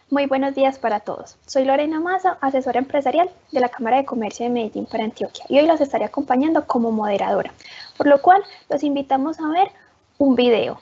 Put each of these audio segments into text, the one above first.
Muy buenos días para todos. Soy Lorena Maza, asesora empresarial de la Cámara de Comercio de Medellín para Antioquia, y hoy los estaré acompañando como moderadora, por lo cual los invitamos a ver un video.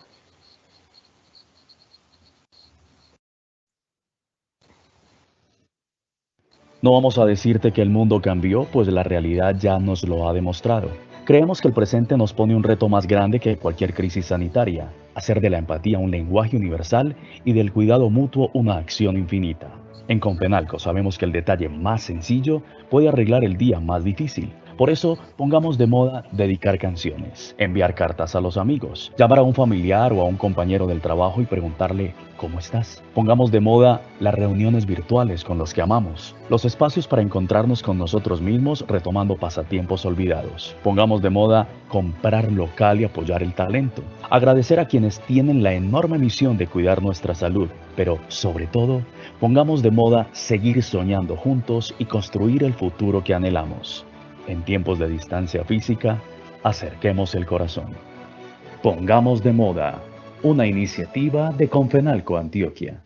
No vamos a decirte que el mundo cambió, pues la realidad ya nos lo ha demostrado. Creemos que el presente nos pone un reto más grande que cualquier crisis sanitaria: hacer de la empatía un lenguaje universal y del cuidado mutuo una acción infinita. En Confenalco sabemos que el detalle más sencillo puede arreglar el día más difícil. Por eso, pongamos de moda dedicar canciones, enviar cartas a los amigos, llamar a un familiar o a un compañero del trabajo y preguntarle ¿cómo estás? Pongamos de moda las reuniones virtuales con los que amamos, los espacios para encontrarnos con nosotros mismos retomando pasatiempos olvidados. Pongamos de moda comprar local y apoyar el talento, agradecer a quienes tienen la enorme misión de cuidar nuestra salud, pero sobre todo, pongamos de moda seguir soñando juntos y construir el futuro que anhelamos. En tiempos de distancia física, acerquemos el corazón. Pongamos de moda, una iniciativa de Confenalco Antioquia.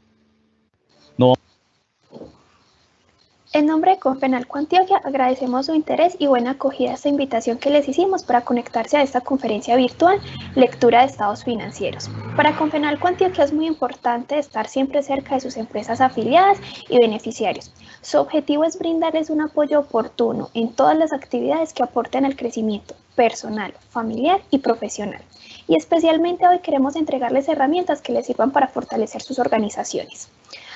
En nombre de Confenalco Antioquia agradecemos su interés y buena acogida a esta invitación que les hicimos para conectarse a esta conferencia virtual Lectura de Estados Financieros. Para Confenalco Antioquia es muy importante estar siempre cerca de sus empresas afiliadas y beneficiarios. Su objetivo es brindarles un apoyo oportuno en todas las actividades que aporten al crecimiento personal, familiar y profesional. Y especialmente hoy queremos entregarles herramientas que les sirvan para fortalecer sus organizaciones.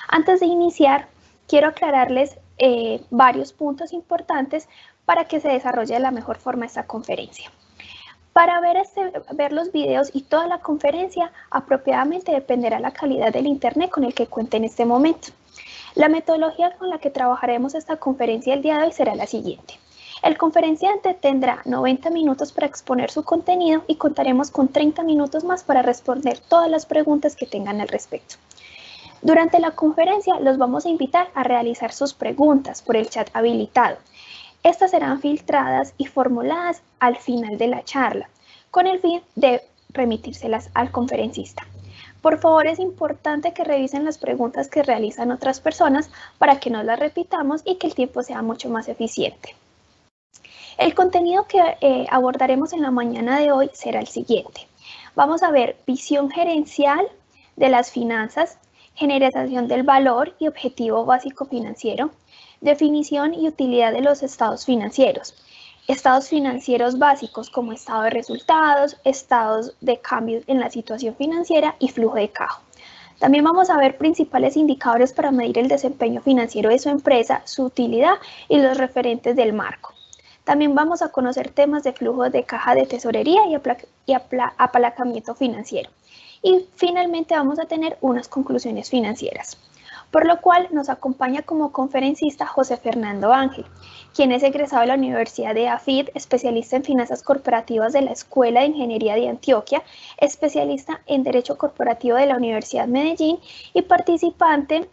Antes de iniciar, quiero aclararles varios puntos importantes para que se desarrolle de la mejor forma esta conferencia. Para ver los videos y toda la conferencia, apropiadamente dependerá la calidad del internet con el que cuente en este momento. La metodología con la que trabajaremos esta conferencia el día de hoy será la siguiente. El conferenciante tendrá 90 minutos para exponer su contenido y contaremos con 30 minutos más para responder todas las preguntas que tengan al respecto. Durante la conferencia los vamos a invitar a realizar sus preguntas por el chat habilitado. Estas serán filtradas y formuladas al final de la charla, con el fin de remitírselas al conferencista. Por favor, es importante que revisen las preguntas que realizan otras personas para que no las repitamos y que el tiempo sea mucho más eficiente. El contenido que abordaremos en la mañana de hoy será el siguiente. Vamos a ver visión gerencial de las finanzas, generación del valor y objetivo básico financiero, definición y utilidad de los estados financieros básicos como estado de resultados, estados de cambios en la situación financiera y flujo de caja. También vamos a ver principales indicadores para medir el desempeño financiero de su empresa, su utilidad y los referentes del marco. También vamos a conocer temas de flujo de caja de tesorería y apalancamiento financiero. Y finalmente vamos a tener unas conclusiones financieras. Por lo cual nos acompaña como conferencista José Fernando Ángel, quien es egresado de la Universidad de AFID, especialista en finanzas corporativas de la Escuela de Ingeniería de Antioquia, especialista en Derecho Corporativo de la Universidad Medellín y participante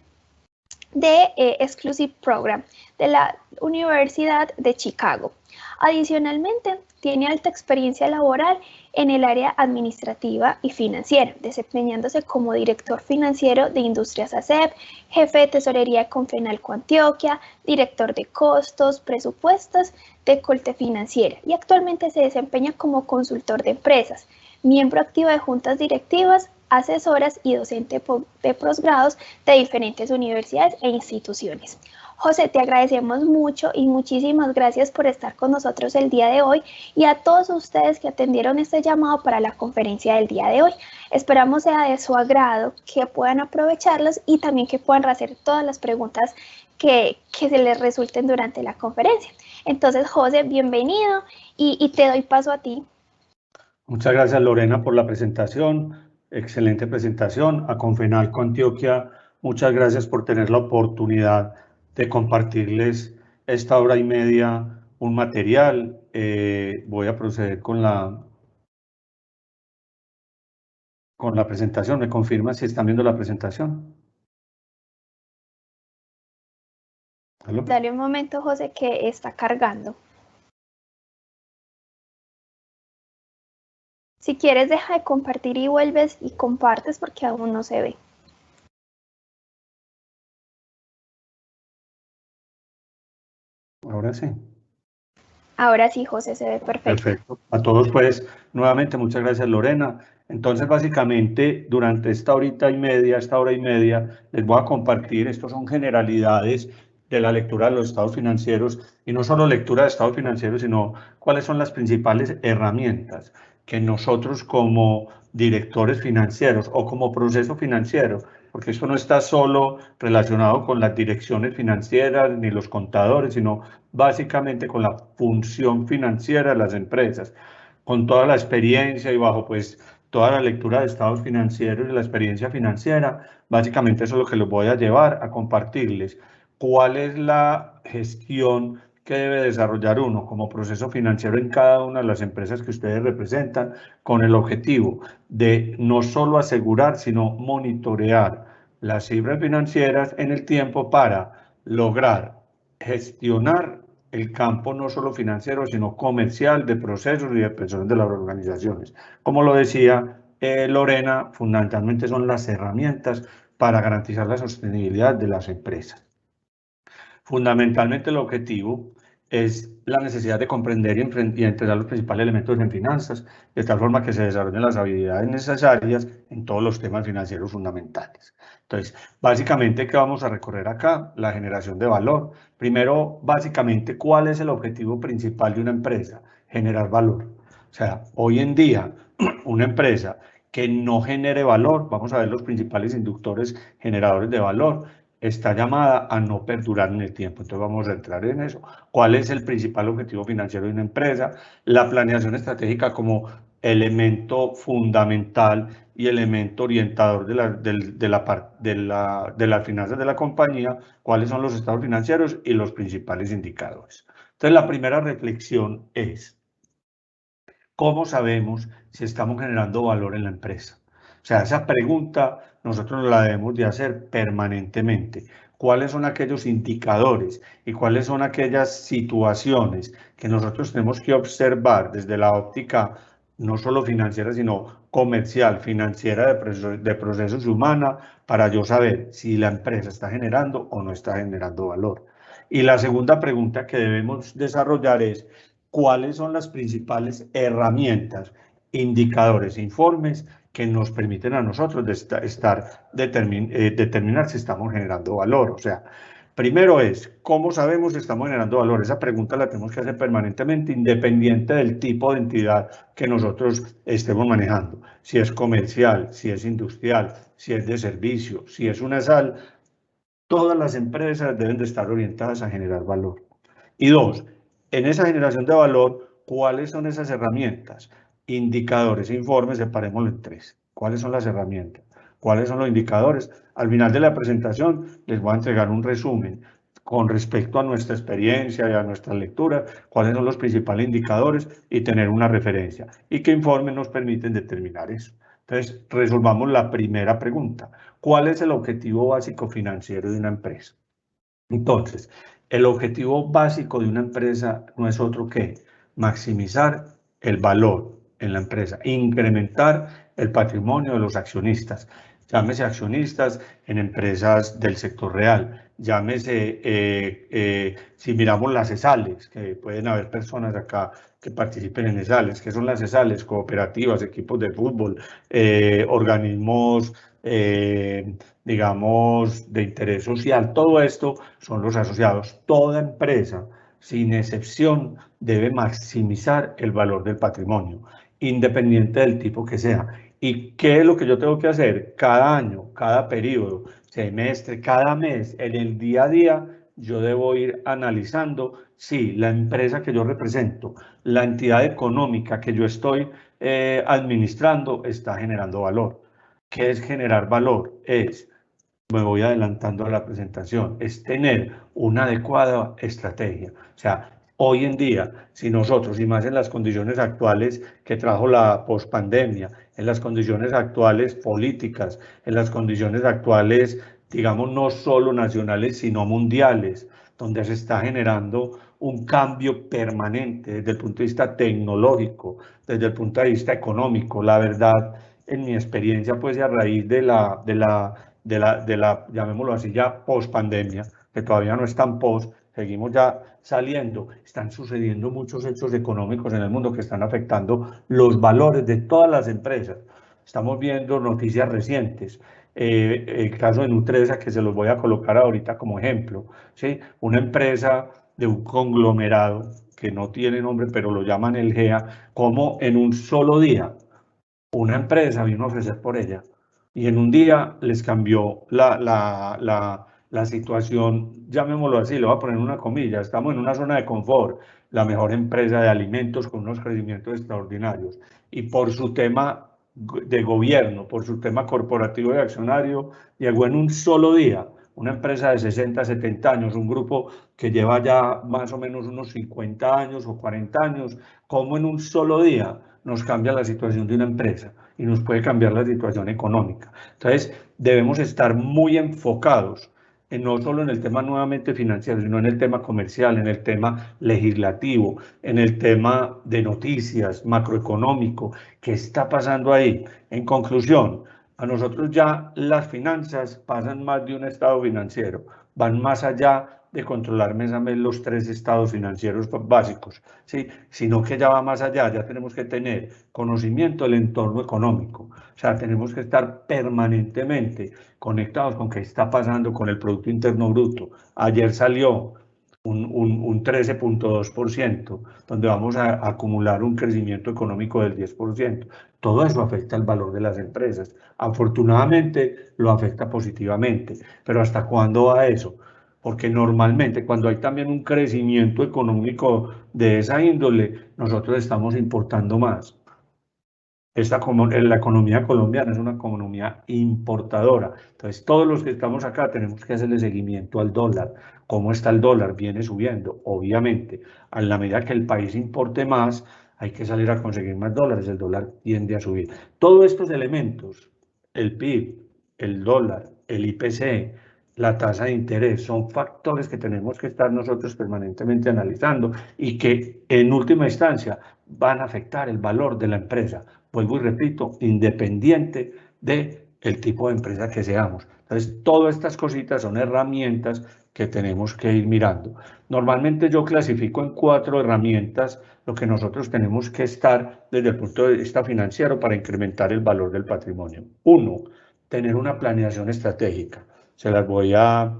de Exclusive Program de la Universidad de Chicago. Adicionalmente, tiene alta experiencia laboral en el área administrativa y financiera, desempeñándose como director financiero de Industrias ASEP, jefe de tesorería de Confenalco Antioquia, director de costos, presupuestos de Colte Financiera y actualmente se desempeña como consultor de empresas, miembro activo de juntas directivas, asesoras y docente de posgrados de diferentes universidades e instituciones. José, te agradecemos mucho y muchísimas gracias por estar con nosotros el día de hoy y a todos ustedes que atendieron este llamado para la conferencia del día de hoy. Esperamos sea de su agrado, que puedan aprovecharlos y también que puedan hacer todas las preguntas que se les resulten durante la conferencia. Entonces, José, bienvenido y te doy paso a ti. Muchas gracias, Lorena, por la presentación. Excelente presentación. A Confenalco Antioquia, muchas gracias por tener la oportunidad de compartirles esta hora y media un material. Voy a proceder con la presentación. ¿Me confirman si están viendo la presentación? ¿Aló? Dale un momento, José, que está cargando. Si quieres, deja de compartir y vuelves y compartes porque aún no se ve. ahora sí. Ahora sí, José, se ve perfecto. Perfecto. A todos, pues, nuevamente, muchas gracias, Lorena. Entonces, básicamente, durante esta hora y media, les voy a compartir, estos son generalidades de la lectura de los estados financieros, y no solo lectura de estados financieros, sino cuáles son las principales herramientas que nosotros como directores financieros o como proceso financiero, porque esto no está solo relacionado con las direcciones financieras ni los contadores, sino básicamente con la función financiera de las empresas, con toda la experiencia y bajo pues toda la lectura de estados financieros y la experiencia financiera. Básicamente eso es lo que les voy a llevar a compartirles. ¿Cuál es la gestión que debe desarrollar uno como proceso financiero en cada una de las empresas que ustedes representan, con el objetivo de no solo asegurar, sino monitorear las cifras financieras en el tiempo para lograr gestionar el campo no solo financiero, sino comercial, de procesos y de personas de las organizaciones? Como lo decía Lorena, fundamentalmente son las herramientas para garantizar la sostenibilidad de las empresas. Fundamentalmente el objetivo es la necesidad de comprender y entender los principales elementos en finanzas, de tal forma que se desarrollen las habilidades necesarias en todos los temas financieros fundamentales. Entonces, básicamente, ¿qué vamos a recorrer acá? La generación de valor. Primero, básicamente, ¿cuál es el objetivo principal de una empresa? Generar valor. O sea, hoy en día, una empresa que no genere valor, vamos a ver los principales inductores generadores de valor, está llamada a no perdurar en el tiempo. Entonces vamos a entrar en eso. ¿Cuál es el principal objetivo financiero de una empresa? La planeación estratégica como elemento fundamental y elemento orientador de las finanzas de la compañía. ¿Cuáles son los estados financieros y los principales indicadores? Entonces la primera reflexión es: ¿cómo sabemos si estamos generando valor en la empresa? O sea, esa pregunta nosotros la debemos de hacer permanentemente. ¿Cuáles son aquellos indicadores y cuáles son aquellas situaciones que nosotros tenemos que observar desde la óptica no solo financiera, sino comercial, financiera, de procesos humanos, para yo saber si la empresa está generando o no está generando valor? Y la segunda pregunta que debemos desarrollar es: ¿cuáles son las principales herramientas, indicadores, informes que nos permiten a nosotros determinar si estamos generando valor? O sea, primero es, ¿cómo sabemos si estamos generando valor? Esa pregunta la tenemos que hacer permanentemente, independiente del tipo de entidad que nosotros estemos manejando. Si es comercial, si es industrial, si es de servicio, si es una sal, todas las empresas deben de estar orientadas a generar valor. Y dos, en esa generación de valor, ¿cuáles son esas herramientas? Indicadores e informes, separémoslo en tres. ¿Cuáles son las herramientas? ¿Cuáles son los indicadores? Al final de la presentación les voy a entregar un resumen con respecto a nuestra experiencia y a nuestra lectura, cuáles son los principales indicadores y tener una referencia. ¿Y qué informes nos permiten determinar eso? Entonces, resolvamos la primera pregunta. ¿Cuál es el objetivo básico financiero de una empresa? Entonces, el objetivo básico de una empresa no es otro que maximizar el valor en la empresa, incrementar el patrimonio de los accionistas. Llámese accionistas en empresas del sector real, llámese, si miramos las ESALES, que pueden haber personas acá que participen en ESALES. ¿Qué son las ESALES? Cooperativas, equipos de fútbol, organismos, digamos, de interés social. Todo esto son los asociados. Toda empresa, sin excepción, debe maximizar el valor del patrimonio, independiente del tipo que sea. ¿Y qué es lo que yo tengo que hacer? Cada año, cada periodo, semestre, cada mes, en el día a día, yo debo ir analizando si la empresa que yo represento, la entidad económica que yo estoy administrando, está generando valor. ¿Qué es generar valor? Me voy adelantando a la presentación, es tener una adecuada estrategia. O sea, hoy en día, si nosotros, y más en las condiciones actuales que trajo la pospandemia, en las condiciones actuales políticas, en las condiciones actuales, digamos, no solo nacionales, sino mundiales, donde se está generando un cambio permanente desde el punto de vista tecnológico, desde el punto de vista económico. La verdad, en mi experiencia, pues a raíz de la llamémoslo así, ya post pandemia, que todavía no es tan post, seguimos ya saliendo. Están sucediendo muchos hechos económicos en el mundo que están afectando los valores de todas las empresas. Estamos viendo noticias recientes. El caso de Nutresa, que se los voy a colocar ahorita como ejemplo, ¿sí? Una empresa de un conglomerado que no tiene nombre, pero lo llaman el GEA, como en un solo día una empresa vino a ofrecer por ella y en un día les cambió la situación, llamémoslo así, le voy a poner una comilla, estamos en una zona de confort, la mejor empresa de alimentos con unos crecimientos extraordinarios y por su tema de gobierno, por su tema corporativo y accionario, llegó en un solo día una empresa de 60, 70 años, un grupo que lleva ya más o menos unos 50 años o 40 años, como en un solo día nos cambia la situación de una empresa y nos puede cambiar la situación económica. Entonces, debemos estar muy enfocados no solo en el tema nuevamente financiero, sino en el tema comercial, en el tema legislativo, en el tema de noticias, macroeconómico, ¿qué está pasando ahí? En conclusión, a nosotros ya las finanzas pasan más de un estado financiero, van más allá de controlar mes a mes los 3 estados financieros básicos, ¿sí? Sino que ya va más allá, ya tenemos que tener conocimiento del entorno económico, o sea, tenemos que estar permanentemente conectados con qué está pasando con el Producto Interno Bruto. Ayer salió un 13.2%, donde vamos a acumular un crecimiento económico del 10%. Todo eso afecta el valor de las empresas. Afortunadamente lo afecta positivamente, pero ¿hasta cuándo va eso? Porque normalmente cuando hay también un crecimiento económico de esa índole, nosotros estamos importando más. La economía colombiana es una economía importadora. Entonces, todos los que estamos acá tenemos que hacerle seguimiento al dólar. ¿Cómo está el dólar? Viene subiendo. Obviamente, a la medida que el país importe más, hay que salir a conseguir más dólares. El dólar tiende a subir. Todos estos elementos, el PIB, el dólar, el IPC, la tasa de interés, son factores que tenemos que estar nosotros permanentemente analizando y que en última instancia van a afectar el valor de la empresa. Vuelvo y repito, independiente del tipo de empresa que seamos. Entonces, todas estas cositas son herramientas que tenemos que ir mirando. Normalmente yo clasifico en 4 herramientas lo que nosotros tenemos que estar desde el punto de vista financiero para incrementar el valor del patrimonio. 1, tener una planeación estratégica. Se las voy a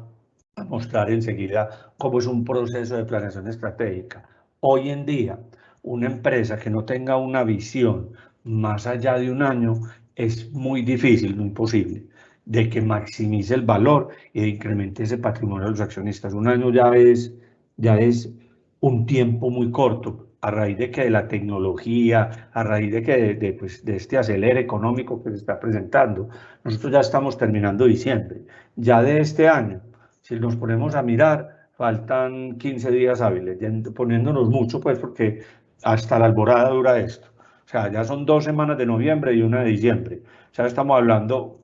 mostrar enseguida cómo es un proceso de planeación estratégica. Hoy en día, una empresa que no tenga una visión más allá de un año es muy difícil, no imposible, de que maximice el valor y de incremente ese patrimonio de los accionistas. Un año ya es un tiempo muy corto, a raíz de que de la tecnología, a raíz de que pues, de este acelere económico que se está presentando. Nosotros ya estamos terminando diciembre. Ya de este año, si nos ponemos a mirar, faltan 15 días hábiles, poniéndonos mucho, pues porque hasta la alborada dura esto. O sea, ya son 2 semanas de noviembre y una de diciembre. O sea, estamos hablando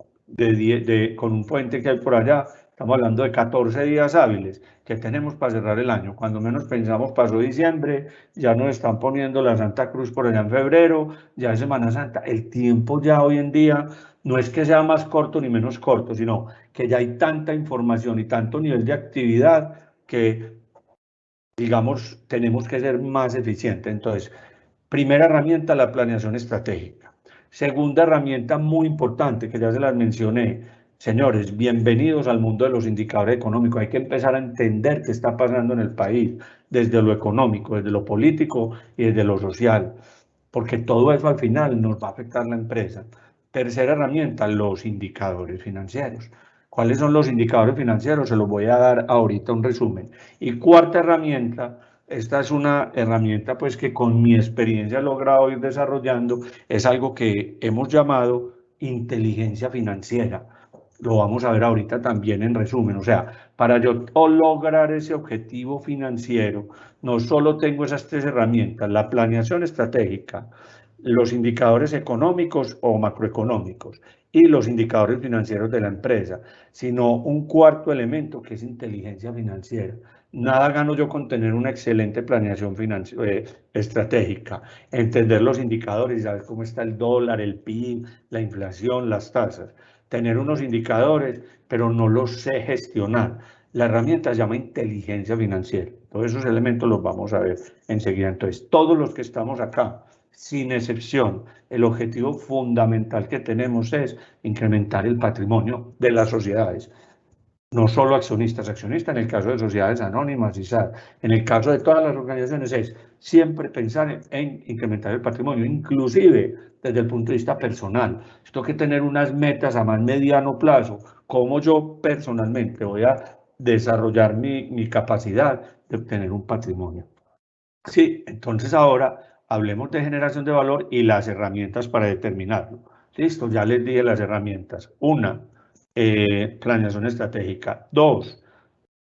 con un puente que hay por allá, estamos hablando de 14 días hábiles que tenemos para cerrar el año. Cuando menos pensamos pasó diciembre, ya nos están poniendo la Santa Cruz por allá en febrero, ya es Semana Santa. El tiempo ya hoy en día no es que sea más corto ni menos corto, sino que ya hay tanta información y tanto nivel de actividad que, digamos, tenemos que ser más eficientes. Entonces, primera herramienta, la planeación estratégica. Segunda herramienta muy importante, que ya se las mencioné. Señores, bienvenidos al mundo de los indicadores económicos. Hay que empezar a entender qué está pasando en el país, desde lo económico, desde lo político y desde lo social, porque todo eso al final nos va a afectar la empresa. Tercera herramienta, los indicadores financieros. ¿Cuáles son los indicadores financieros? Se los voy a dar ahorita un resumen. Y cuarta herramienta, esta es una herramienta pues que con mi experiencia he logrado ir desarrollando, es algo que hemos llamado inteligencia financiera. Lo vamos a ver ahorita también en resumen. O sea, para yo lograr ese objetivo financiero, no solo tengo esas 3 herramientas, la planeación estratégica, los indicadores económicos o macroeconómicos y los indicadores financieros de la empresa, sino un cuarto elemento que es inteligencia financiera. Nada gano yo con tener una excelente planeación estratégica, entender los indicadores y saber cómo está el dólar, el PIB, la inflación, las tasas. Tener unos indicadores, pero no los sé gestionar. La herramienta se llama inteligencia financiera. Todos esos elementos los vamos a ver enseguida. Entonces, todos los que estamos acá, sin excepción, el objetivo fundamental que tenemos es incrementar el patrimonio de las sociedades. No solo accionistas en el caso de sociedades anónimas y SAD, en el caso de todas las organizaciones es siempre pensar en incrementar el patrimonio, inclusive desde el punto de vista personal. Esto que tener unas metas a más mediano plazo, cómo yo personalmente voy a desarrollar mi capacidad de obtener un patrimonio. Sí, entonces ahora hablemos de generación de valor y las herramientas para determinarlo. Listo, ya les dije las herramientas. Una, planeación estratégica. Dos,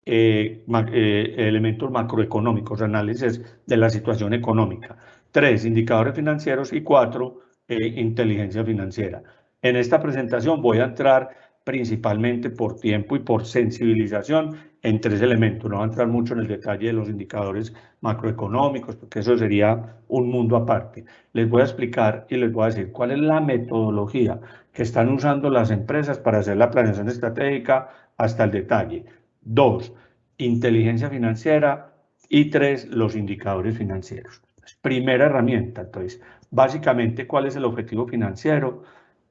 elementos macroeconómicos, análisis de la situación económica. Tres, indicadores financieros. Y cuatro, inteligencia financiera. En esta presentación voy a entrar principalmente por tiempo y por sensibilización en tres elementos. No voy a entrar mucho en el detalle de los indicadores macroeconómicos, porque eso sería un mundo aparte. Les voy a explicar y les voy a decir cuál es la metodología que están usando las empresas para hacer la planeación estratégica hasta el detalle. Dos, inteligencia financiera. Y tres, los indicadores financieros. Primera herramienta, entonces, básicamente, ¿cuál es el objetivo financiero?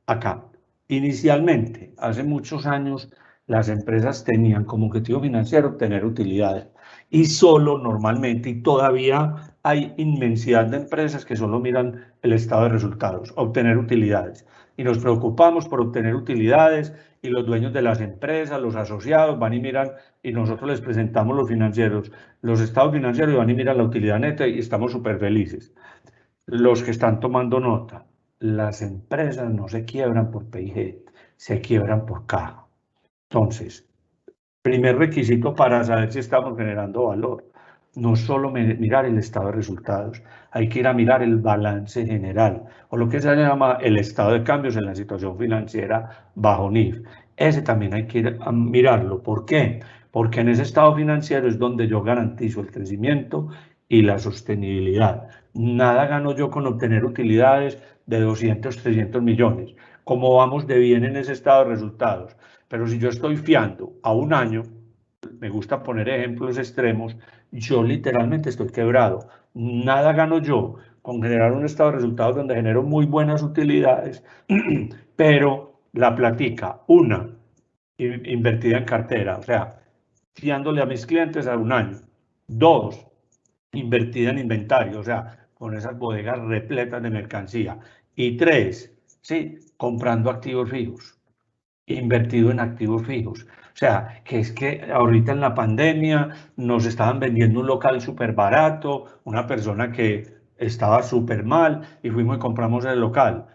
Acá, inicialmente, hace muchos años, las empresas tenían como objetivo financiero obtener utilidades. Y solo normalmente, y todavía hay inmensidad de empresas que solo miran el estado de resultados, obtener utilidades. Y nos preocupamos por obtener utilidades y los dueños de las empresas, los asociados, van y miran y nosotros les presentamos los financieros, los estados financieros y van y miran la utilidad neta y estamos súper felices. Los que están tomando nota, las empresas no se quiebran por P&G, se quiebran por caja. Entonces, primer requisito para saber si estamos generando valor, no solo mirar el estado de resultados, hay que ir a mirar el balance general, o lo que se llama el estado de cambios en la situación financiera bajo NIF. Ese también hay que ir a mirarlo. ¿Por qué? Porque en ese estado financiero es donde yo garantizo el crecimiento y la sostenibilidad. Nada gano yo con obtener utilidades de 200, 300 millones. Como vamos de bien en ese estado de resultados. Pero si yo estoy fiando a un año, me gusta poner ejemplos extremos, yo literalmente estoy quebrado. Nada gano yo con generar un estado de resultados donde genero muy buenas utilidades, pero la platica, una, invertida en cartera, o sea, fiándole a mis clientes a un año. Dos, invertida en inventario, o sea, con esas bodegas repletas de mercancía. Y tres, sí, comprando activos fijos, invertido en activos fijos. O sea, que es que ahorita en la pandemia nos estaban vendiendo un local súper barato, una persona que estaba súper mal y fuimos y compramos el local.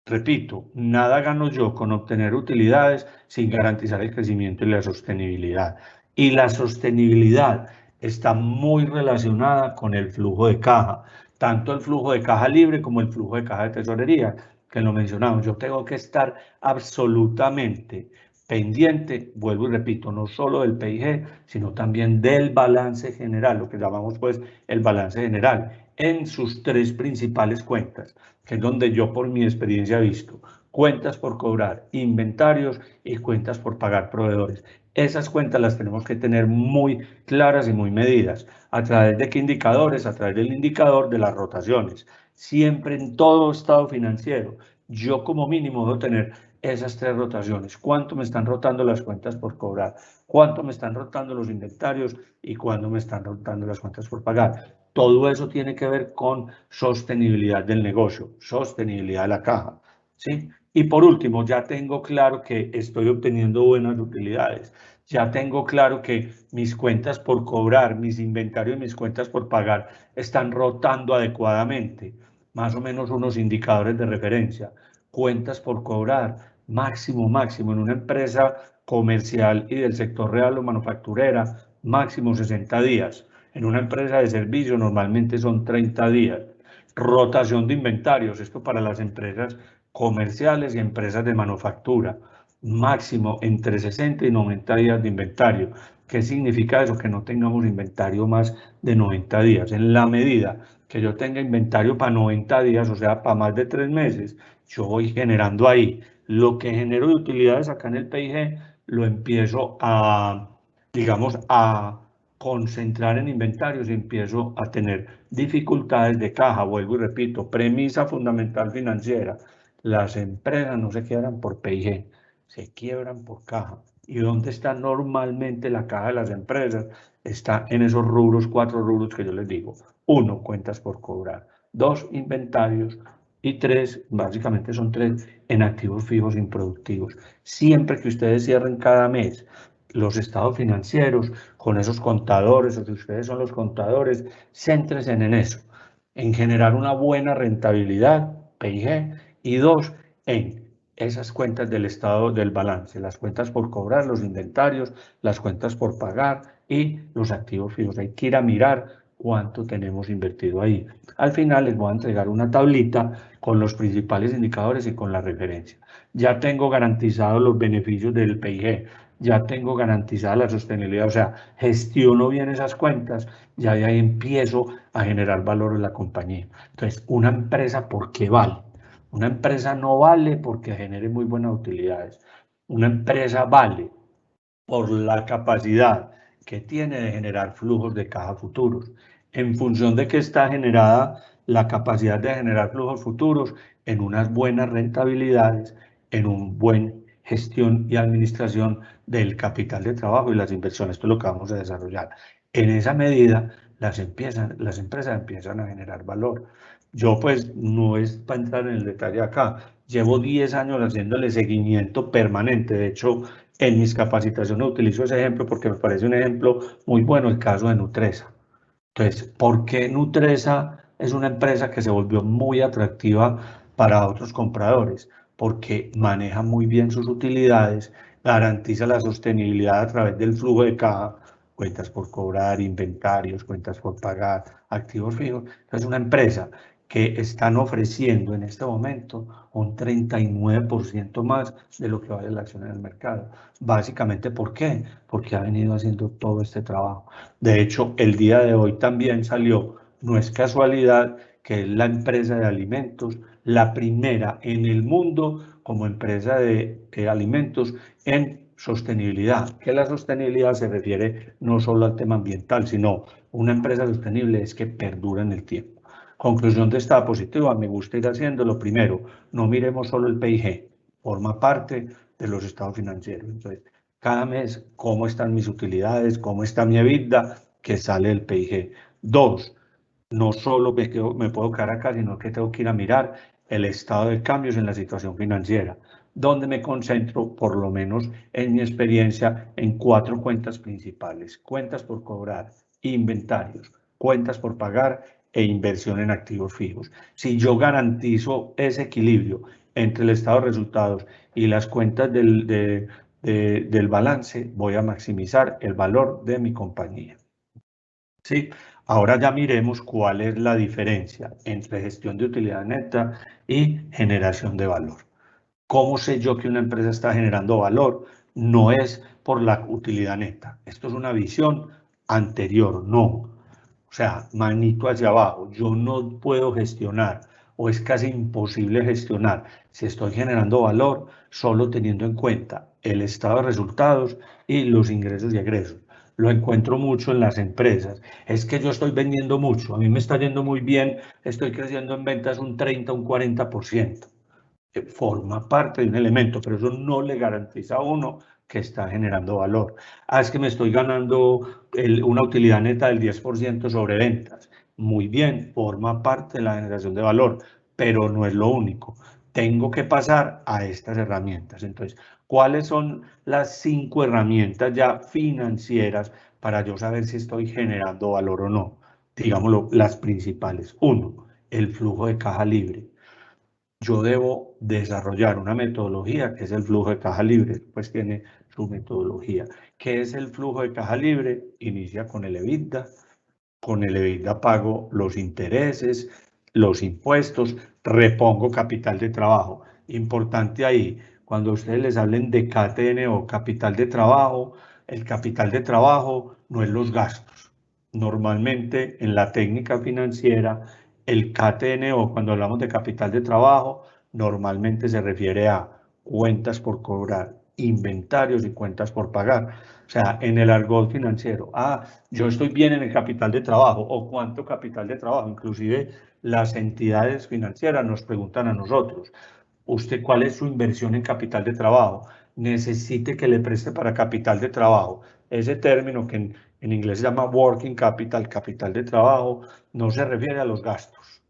Repito, nada gano yo con obtener utilidades sin garantizar el crecimiento y la sostenibilidad. Y la sostenibilidad está muy relacionada con el flujo de caja, tanto el flujo de caja libre como el flujo de caja de tesorería, que lo mencionamos. Yo tengo que estar absolutamente pendiente, vuelvo y repito, no solo del PIG, sino también del balance general, lo que llamamos pues el balance general, en sus tres principales cuentas, que es donde yo por mi experiencia he visto cuentas por cobrar, inventarios y cuentas por pagar proveedores. Esas cuentas las tenemos que tener muy claras y muy medidas. ¿A través de qué indicadores? A través del indicador de las rotaciones. Siempre en todo estado financiero, yo como mínimo debo tener esas tres rotaciones. ¿Cuánto me están rotando las cuentas por cobrar? ¿Cuánto me están rotando los inventarios? ¿Y cuándo me están rotando las cuentas por pagar? Todo eso tiene que ver con sostenibilidad del negocio, sostenibilidad de la caja, ¿sí? Y por último, ya tengo claro que estoy obteniendo buenas utilidades. Ya tengo claro que mis cuentas por cobrar, mis inventarios y mis cuentas por pagar están rotando adecuadamente. Más o menos unos indicadores de referencia. Cuentas por cobrar, máximo en una empresa comercial y del sector real o manufacturera, máximo 60 días. En una empresa de servicio normalmente son 30 días. Rotación de inventarios, esto para las empresas comerciales y empresas de manufactura, máximo entre 60 y 90 días de inventario. ¿Qué significa eso? Que no tengamos inventario más de 90 días. En la medida que yo tenga inventario para 90 días, o sea, para más de 3 meses, yo voy generando ahí. Lo que genero de utilidades acá en el PIG lo empiezo a digamos, a concentrar en inventarios y empiezo a tener dificultades de caja. Vuelvo y repito, premisa fundamental financiera: las empresas no se quiebran por P&G, se quiebran por caja. ¿Y dónde está normalmente la caja de las empresas? Está en esos rubros, 4 rubros que yo les digo. 1, cuentas por cobrar. 2, inventarios. Y 3, básicamente son 3, en activos fijos improductivos. Siempre que ustedes cierren cada mes los estados financieros con esos contadores, o si ustedes son los contadores, céntrense en eso, en generar una buena rentabilidad, P&G, y 2, en esas cuentas del estado del balance, las cuentas por cobrar, los inventarios, las cuentas por pagar y los activos fijos. Hay que ir a mirar cuánto tenemos invertido ahí. Al final les voy a entregar una tablita con los principales indicadores y con la referencia. Ya tengo garantizados los beneficios del P&G, ya tengo garantizada la sostenibilidad, o sea, gestiono bien esas cuentas, ya de ahí empiezo a generar valor en la compañía. Entonces, una empresa, ¿por qué vale? Una empresa no vale porque genere muy buenas utilidades. Una empresa vale por la capacidad que tiene de generar flujos de caja futuros. ¿En función de que está generada la capacidad de generar flujos futuros? En unas buenas rentabilidades, en un buen gestión y administración del capital de trabajo y las inversiones. Esto es lo que vamos a desarrollar. En esa medida, las empresas empiezan a generar valor. Yo pues no es para entrar en el detalle acá, llevo 10 años haciéndole seguimiento permanente. De hecho, en mis capacitaciones utilizo ese ejemplo porque me parece un ejemplo muy bueno, el caso de Nutresa. Entonces, ¿por qué Nutresa es una empresa que se volvió muy atractiva para otros compradores? Porque maneja muy bien sus utilidades, garantiza la sostenibilidad a través del flujo de caja, cuentas por cobrar, inventarios, cuentas por pagar, activos fijos. Es una empresa que están ofreciendo en este momento un 39% más de lo que vale la acción en el mercado. Básicamente, ¿por qué? Porque ha venido haciendo todo este trabajo. De hecho, el día de hoy también salió, no es casualidad, que es la empresa de alimentos, la primera en el mundo como empresa de alimentos en sostenibilidad. Que la sostenibilidad se refiere no solo al tema ambiental, sino una empresa sostenible es que perdura en el tiempo. Conclusión de esta diapositiva: me gusta ir haciéndolo. Primero, no miremos solo el P&G, forma parte de los estados financieros. Entonces, cada mes, cómo están mis utilidades, cómo está mi EBITDA, que sale el P&G. 2, no solo me puedo quedar acá, sino que tengo que ir a mirar el estado de cambios en la situación financiera, donde me concentro, por lo menos en mi experiencia, en 4 cuentas principales: cuentas por cobrar, inventarios, cuentas por pagar e inversión en activos fijos. Si yo garantizo ese equilibrio entre el estado de resultados y las cuentas del balance, voy a maximizar el valor de mi compañía. ¿Sí? Ahora ya miremos cuál es la diferencia entre gestión de utilidad neta y generación de valor. ¿Cómo sé yo que una empresa está generando valor? No es por la utilidad neta. Esto es una visión anterior, no. O sea, manito hacia abajo. Yo no puedo gestionar, o es casi imposible gestionar, si estoy generando valor solo teniendo en cuenta el estado de resultados y los ingresos y egresos. Lo encuentro mucho en las empresas. Es que yo estoy vendiendo mucho, a mí me está yendo muy bien, estoy creciendo en ventas un 30, un 40%. Forma parte de un elemento, pero eso no le garantiza a uno que está generando valor. Es que me estoy ganando una utilidad neta del 10% sobre ventas. Muy bien, forma parte de la generación de valor, pero no es lo único. Tengo que pasar a estas herramientas. Entonces, ¿cuáles son las 5 herramientas ya financieras para yo saber si estoy generando valor o no? Digámoslo, las principales. 1, el flujo de caja libre. Yo debo desarrollar una metodología que es el flujo de caja libre, pues tiene su metodología. ¿Qué es el flujo de caja libre? Inicia con el EBITDA. Con el EBITDA pago los intereses, los impuestos, repongo capital de trabajo. Importante ahí, cuando ustedes les hablen de KTN o capital de trabajo, el capital de trabajo no es los gastos. Normalmente en la técnica financiera, el KTN o cuando hablamos de capital de trabajo, normalmente se refiere a cuentas por cobrar, inventarios y cuentas por pagar. O sea, en el argot financiero, yo estoy bien en el capital de trabajo o cuánto capital de trabajo. Inclusive las entidades financieras nos preguntan a nosotros, ¿usted cuál es su inversión en capital de trabajo? Necesite que le preste para capital de trabajo. Ese término que en inglés se llama working capital, capital de trabajo, no se refiere a los gastos.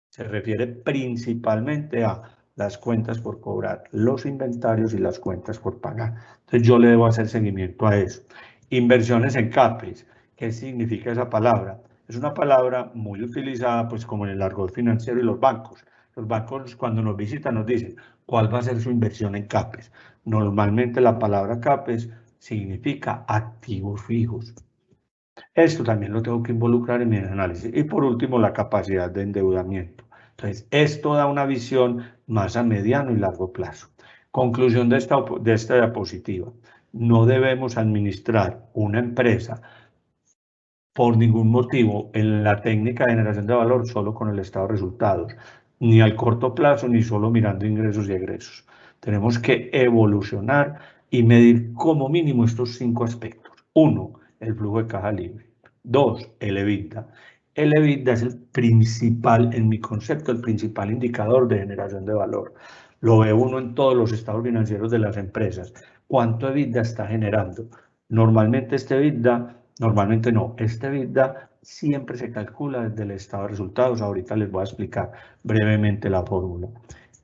Se refiere principalmente a las cuentas por cobrar, los inventarios y las cuentas por pagar. Entonces yo le debo hacer seguimiento a eso. Inversiones en CAPEX. ¿Qué significa esa palabra? Es una palabra muy utilizada pues como en el argot financiero y los bancos. Los bancos cuando nos visitan nos dicen cuál va a ser su inversión en CAPEX. Normalmente la palabra CAPEX significa activos fijos. Esto también lo tengo que involucrar en mi análisis. Y por último, la capacidad de endeudamiento. Entonces, esto da una visión más a mediano y largo plazo. Conclusión de esta diapositiva. No debemos administrar una empresa por ningún motivo en la técnica de generación de valor solo con el estado de resultados, ni al corto plazo, ni solo mirando ingresos y egresos. Tenemos que evolucionar y medir como mínimo estos 5 aspectos. 1, el flujo de caja libre. 2, el EBITDA. El EBITDA es el principal, en mi concepto, el principal indicador de generación de valor. Lo ve uno en todos los estados financieros de las empresas. ¿Cuánto EBITDA está generando? Normalmente este EBITDA siempre se calcula desde el estado de resultados. Ahorita les voy a explicar brevemente la fórmula.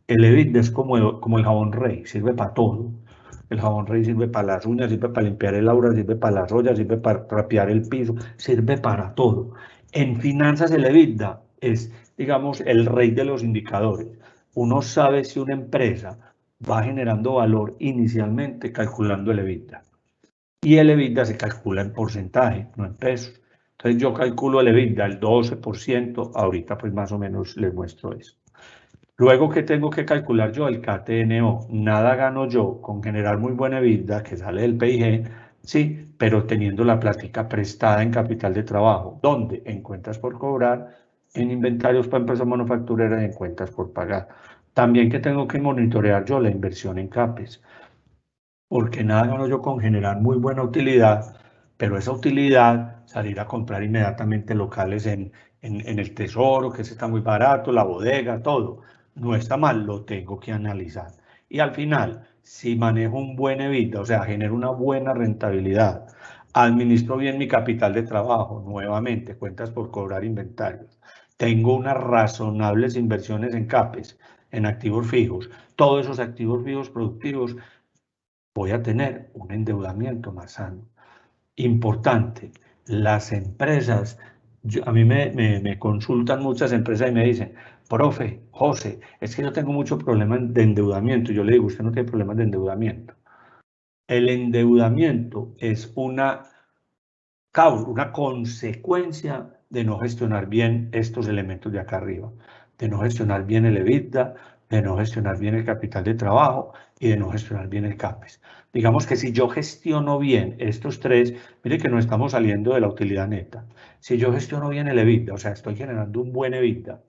El EBITDA es como el jabón Rey, sirve para todo. El jabón Rey sirve para las uñas, sirve para limpiar el aura, sirve para las ollas, sirve para trapear el piso, sirve para todo. En finanzas el EBITDA es, digamos, el rey de los indicadores. Uno sabe si una empresa va generando valor inicialmente calculando el EBITDA. Y el EBITDA se calcula en porcentaje, no en pesos. Entonces yo calculo el EBITDA, el 12%, ahorita pues más o menos les muestro eso. Luego, ¿qué tengo que calcular yo? El KTNO. Nada gano yo con generar muy buena EBITDA, que sale del PIG, sí, pero teniendo la plática prestada en capital de trabajo. ¿Dónde? En cuentas por cobrar, en inventarios para empresas manufactureras y en cuentas por pagar. También que tengo que monitorear yo la inversión en CAPEX, porque nada gano yo con generar muy buena utilidad, pero esa utilidad, salir a comprar inmediatamente locales en el Tesoro, que está muy barato, la bodega, todo, no está mal, lo tengo que analizar. Y al final, si manejo un buen EBITDA, o sea, genero una buena rentabilidad, administro bien mi capital de trabajo, nuevamente, cuentas por cobrar inventarios, tengo unas razonables inversiones en CAPEX, en activos fijos, todos esos activos fijos productivos, voy a tener un endeudamiento más sano. Importante, las empresas, a mí me consultan muchas empresas y me dicen, profe, José, es que yo tengo mucho problema de endeudamiento. Yo le digo, usted no tiene problemas de endeudamiento. El endeudamiento es una consecuencia de no gestionar bien estos elementos de acá arriba, de no gestionar bien el EBITDA, de no gestionar bien el capital de trabajo y de no gestionar bien el CAPEX. Digamos que si yo gestiono bien estos tres, mire que no estamos saliendo de la utilidad neta. Si yo gestiono bien el EBITDA, o sea, estoy generando un buen EBITDA,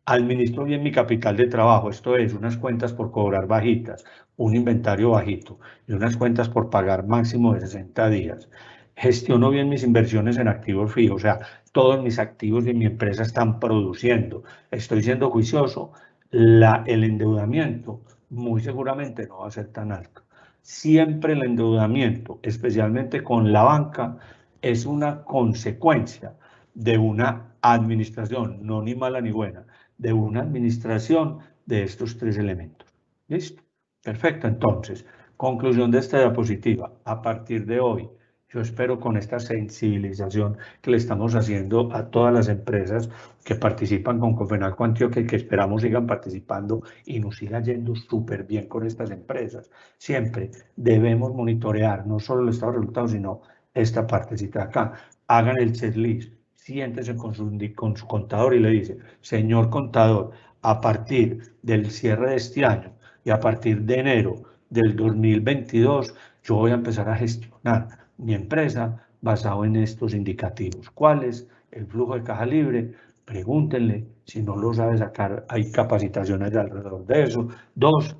administro bien mi capital de trabajo, esto es, unas cuentas por cobrar bajitas, un inventario bajito y unas cuentas por pagar máximo de 60 días. Gestiono bien mis inversiones en activos fijos, o sea, todos mis activos de mi empresa están produciendo. Estoy siendo juicioso, el endeudamiento muy seguramente no va a ser tan alto. Siempre el endeudamiento, especialmente con la banca, es una consecuencia de una administración, no ni mala ni buena, de una administración de estos tres elementos. ¿Listo? Perfecto. Entonces, conclusión de esta diapositiva. A partir de hoy, yo espero con esta sensibilización que le estamos haciendo a todas las empresas que participan con Confenalco Antioquia y que esperamos sigan participando y nos siga yendo súper bien con estas empresas. Siempre debemos monitorear no solo el estado de resultados, sino esta partecita de acá. Hagan el checklist, siéntese con su contador y le dice, señor contador, a partir del cierre de este año y a partir de enero del 2022, yo voy a empezar a gestionar mi empresa basado en estos indicativos. ¿Cuál es el flujo de caja libre? Pregúntenle, si no lo sabe sacar, hay capacitaciones alrededor de eso. 2,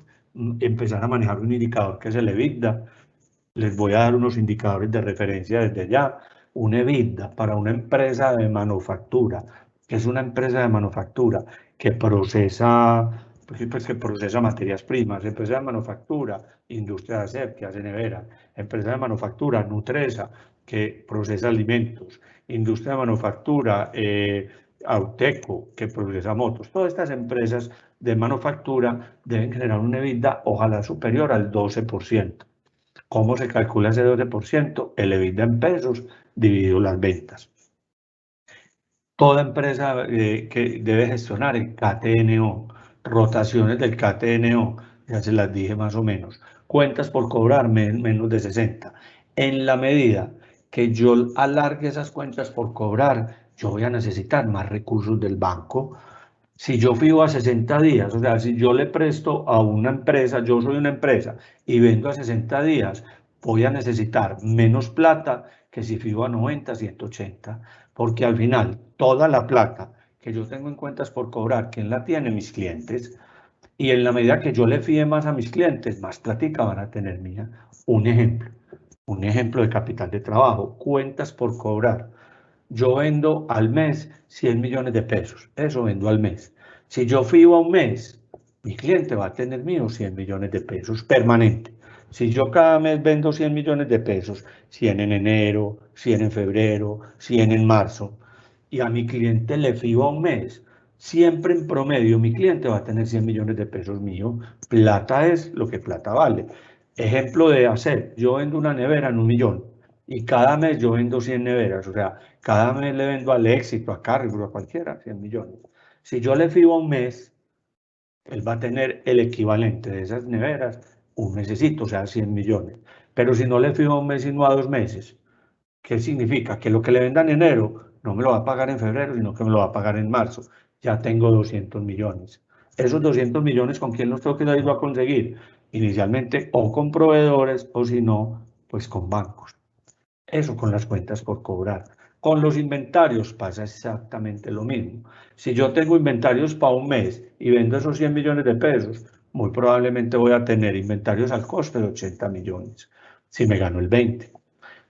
empezar a manejar un indicador que es el EBITDA. Les voy a dar unos indicadores de referencia desde ya. Un EBITDA para una empresa de manufactura, que es una empresa de manufactura que procesa, pues que procesa materias primas, empresa de manufactura, industria aséptica, nevera, empresa de manufactura, Nutresa, que procesa alimentos, industria de manufactura, Auteco, que procesa motos. Todas estas empresas de manufactura deben generar un EBITDA ojalá superior al 12%. ¿Cómo se calcula ese 12%? El EBITDA en pesos dividido las ventas. Toda empresa que debe gestionar el KTNO, rotaciones del KTNO, ya se las dije más o menos, cuentas por cobrar menos de 60. En la medida que yo alargue esas cuentas por cobrar, yo voy a necesitar más recursos del banco. Si yo fijo a 60 días, o sea, si yo le presto a una empresa, yo soy una empresa y vendo a 60 días, voy a necesitar menos plata que si fijo a 90, 180, porque al final toda la plata que yo tengo en cuentas por cobrar, ¿quién la tiene? Mis clientes. Y en la medida que yo le fíe más a mis clientes, más plática van a tener mía. Un ejemplo de capital de trabajo, cuentas por cobrar. Yo vendo al mes 100 millones de pesos, eso vendo al mes. Si yo fijo a un mes, mi cliente va a tener mío 100 millones de pesos permanente. Si yo cada mes vendo 100 millones de pesos, 100 en enero, 100 en febrero, 100 en marzo, y a mi cliente le fijo a un mes, siempre en promedio mi cliente va a tener 100 millones de pesos mío. Plata es lo que plata vale. Ejemplo de hacer, yo vendo una nevera en 1 millón y cada mes yo vendo 100 neveras, o sea, cada mes le vendo al Éxito, a Carrefour, a cualquiera, 100 millones. Si yo le fijo a un mes, él va a tener el equivalente de esas neveras un mesecito, o sea, 100 millones. Pero si no le fijo a un mes, sino a 2 meses, ¿qué significa? Que lo que le venda en enero no me lo va a pagar en febrero, sino que me lo va a pagar en marzo. Ya tengo 200 millones. Esos 200 millones, ¿con quién los tengo que ir a conseguir? Inicialmente o con proveedores o si no, pues con bancos. Eso con las cuentas por cobrar. Con los inventarios pasa exactamente lo mismo. Si yo tengo inventarios para un mes y vendo esos 100 millones de pesos, muy probablemente voy a tener inventarios al coste de 80 millones, si me gano el 20.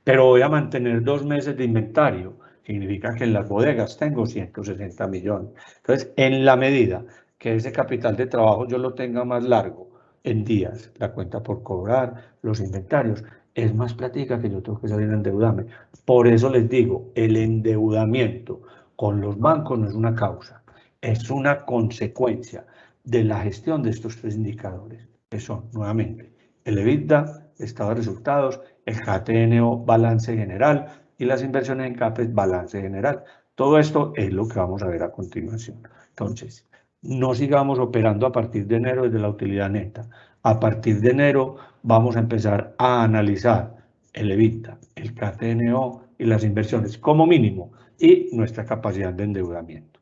Pero voy a mantener 2 meses de inventario. Significa que en las bodegas tengo 160 millones. Entonces, en la medida que ese capital de trabajo yo lo tenga más largo, en días, la cuenta por cobrar, los inventarios, es más plática que yo tengo que salir a endeudarme. Por eso les digo, el endeudamiento con los bancos no es una causa, es una consecuencia de la gestión de estos 3 indicadores, que son, nuevamente, el EBITDA, estado de resultados, el KTNO, balance general, y las inversiones en CAPEX, balance general. Todo esto es lo que vamos a ver a continuación. Entonces, no sigamos operando a partir de enero desde la utilidad neta. A partir de enero vamos a empezar a analizar el EBITDA, el KTNO y las inversiones como mínimo y nuestra capacidad de endeudamiento.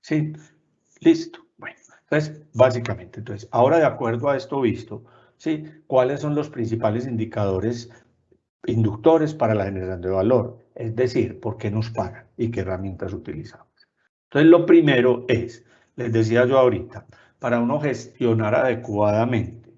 ¿Sí? Listo. Bueno, entonces, básicamente, ahora de acuerdo a esto visto, ¿sí? ¿Cuáles son los principales indicadores inductores para la generación de valor? Es decir, ¿por qué nos pagan y qué herramientas utilizamos? Entonces, lo primero es, les decía yo ahorita, para uno gestionar adecuadamente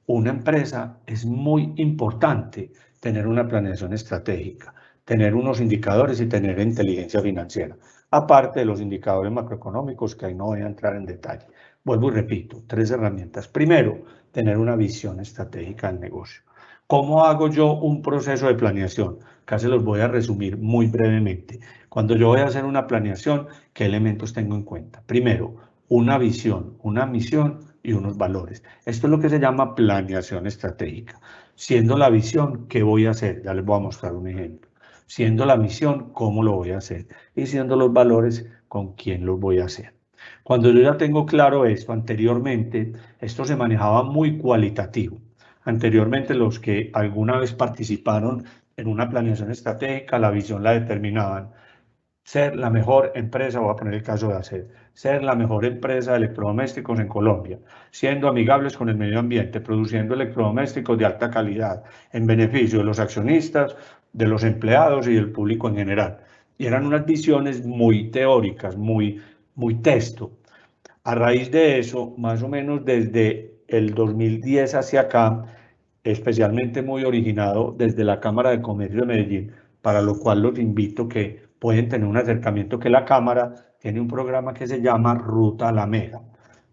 una empresa es muy importante tener una planeación estratégica, tener unos indicadores y tener inteligencia financiera, aparte de los indicadores macroeconómicos que ahí no voy a entrar en detalle. Vuelvo y repito, 3 herramientas. Primero, tener una visión estratégica del negocio. ¿Cómo hago yo un proceso de planeación? Acá se los voy a resumir muy brevemente. Cuando yo voy a hacer una planeación, ¿qué elementos tengo en cuenta? Primero, una visión, una misión y unos valores. Esto es lo que se llama planeación estratégica. Siendo la visión, ¿qué voy a hacer? Ya les voy a mostrar un ejemplo. Siendo la misión, ¿cómo lo voy a hacer? Y siendo los valores, ¿con quién los voy a hacer? Cuando yo ya tengo claro esto, anteriormente, esto se manejaba muy cualitativo. Anteriormente, los que alguna vez participaron en una planeación estratégica, la visión la determinaban. Ser la mejor empresa, voy a poner el caso de ACED, ser la mejor empresa de electrodomésticos en Colombia, siendo amigables con el medio ambiente, produciendo electrodomésticos de alta calidad, en beneficio de los accionistas, de los empleados y del público en general. Y eran unas visiones muy teóricas, muy texto. A raíz de eso, más o menos desde el 2010 hacia acá, especialmente muy originado desde la Cámara de Comercio de Medellín, para lo cual los invito que pueden tener un acercamiento, que la Cámara tiene un programa que se llama Ruta a la Mega.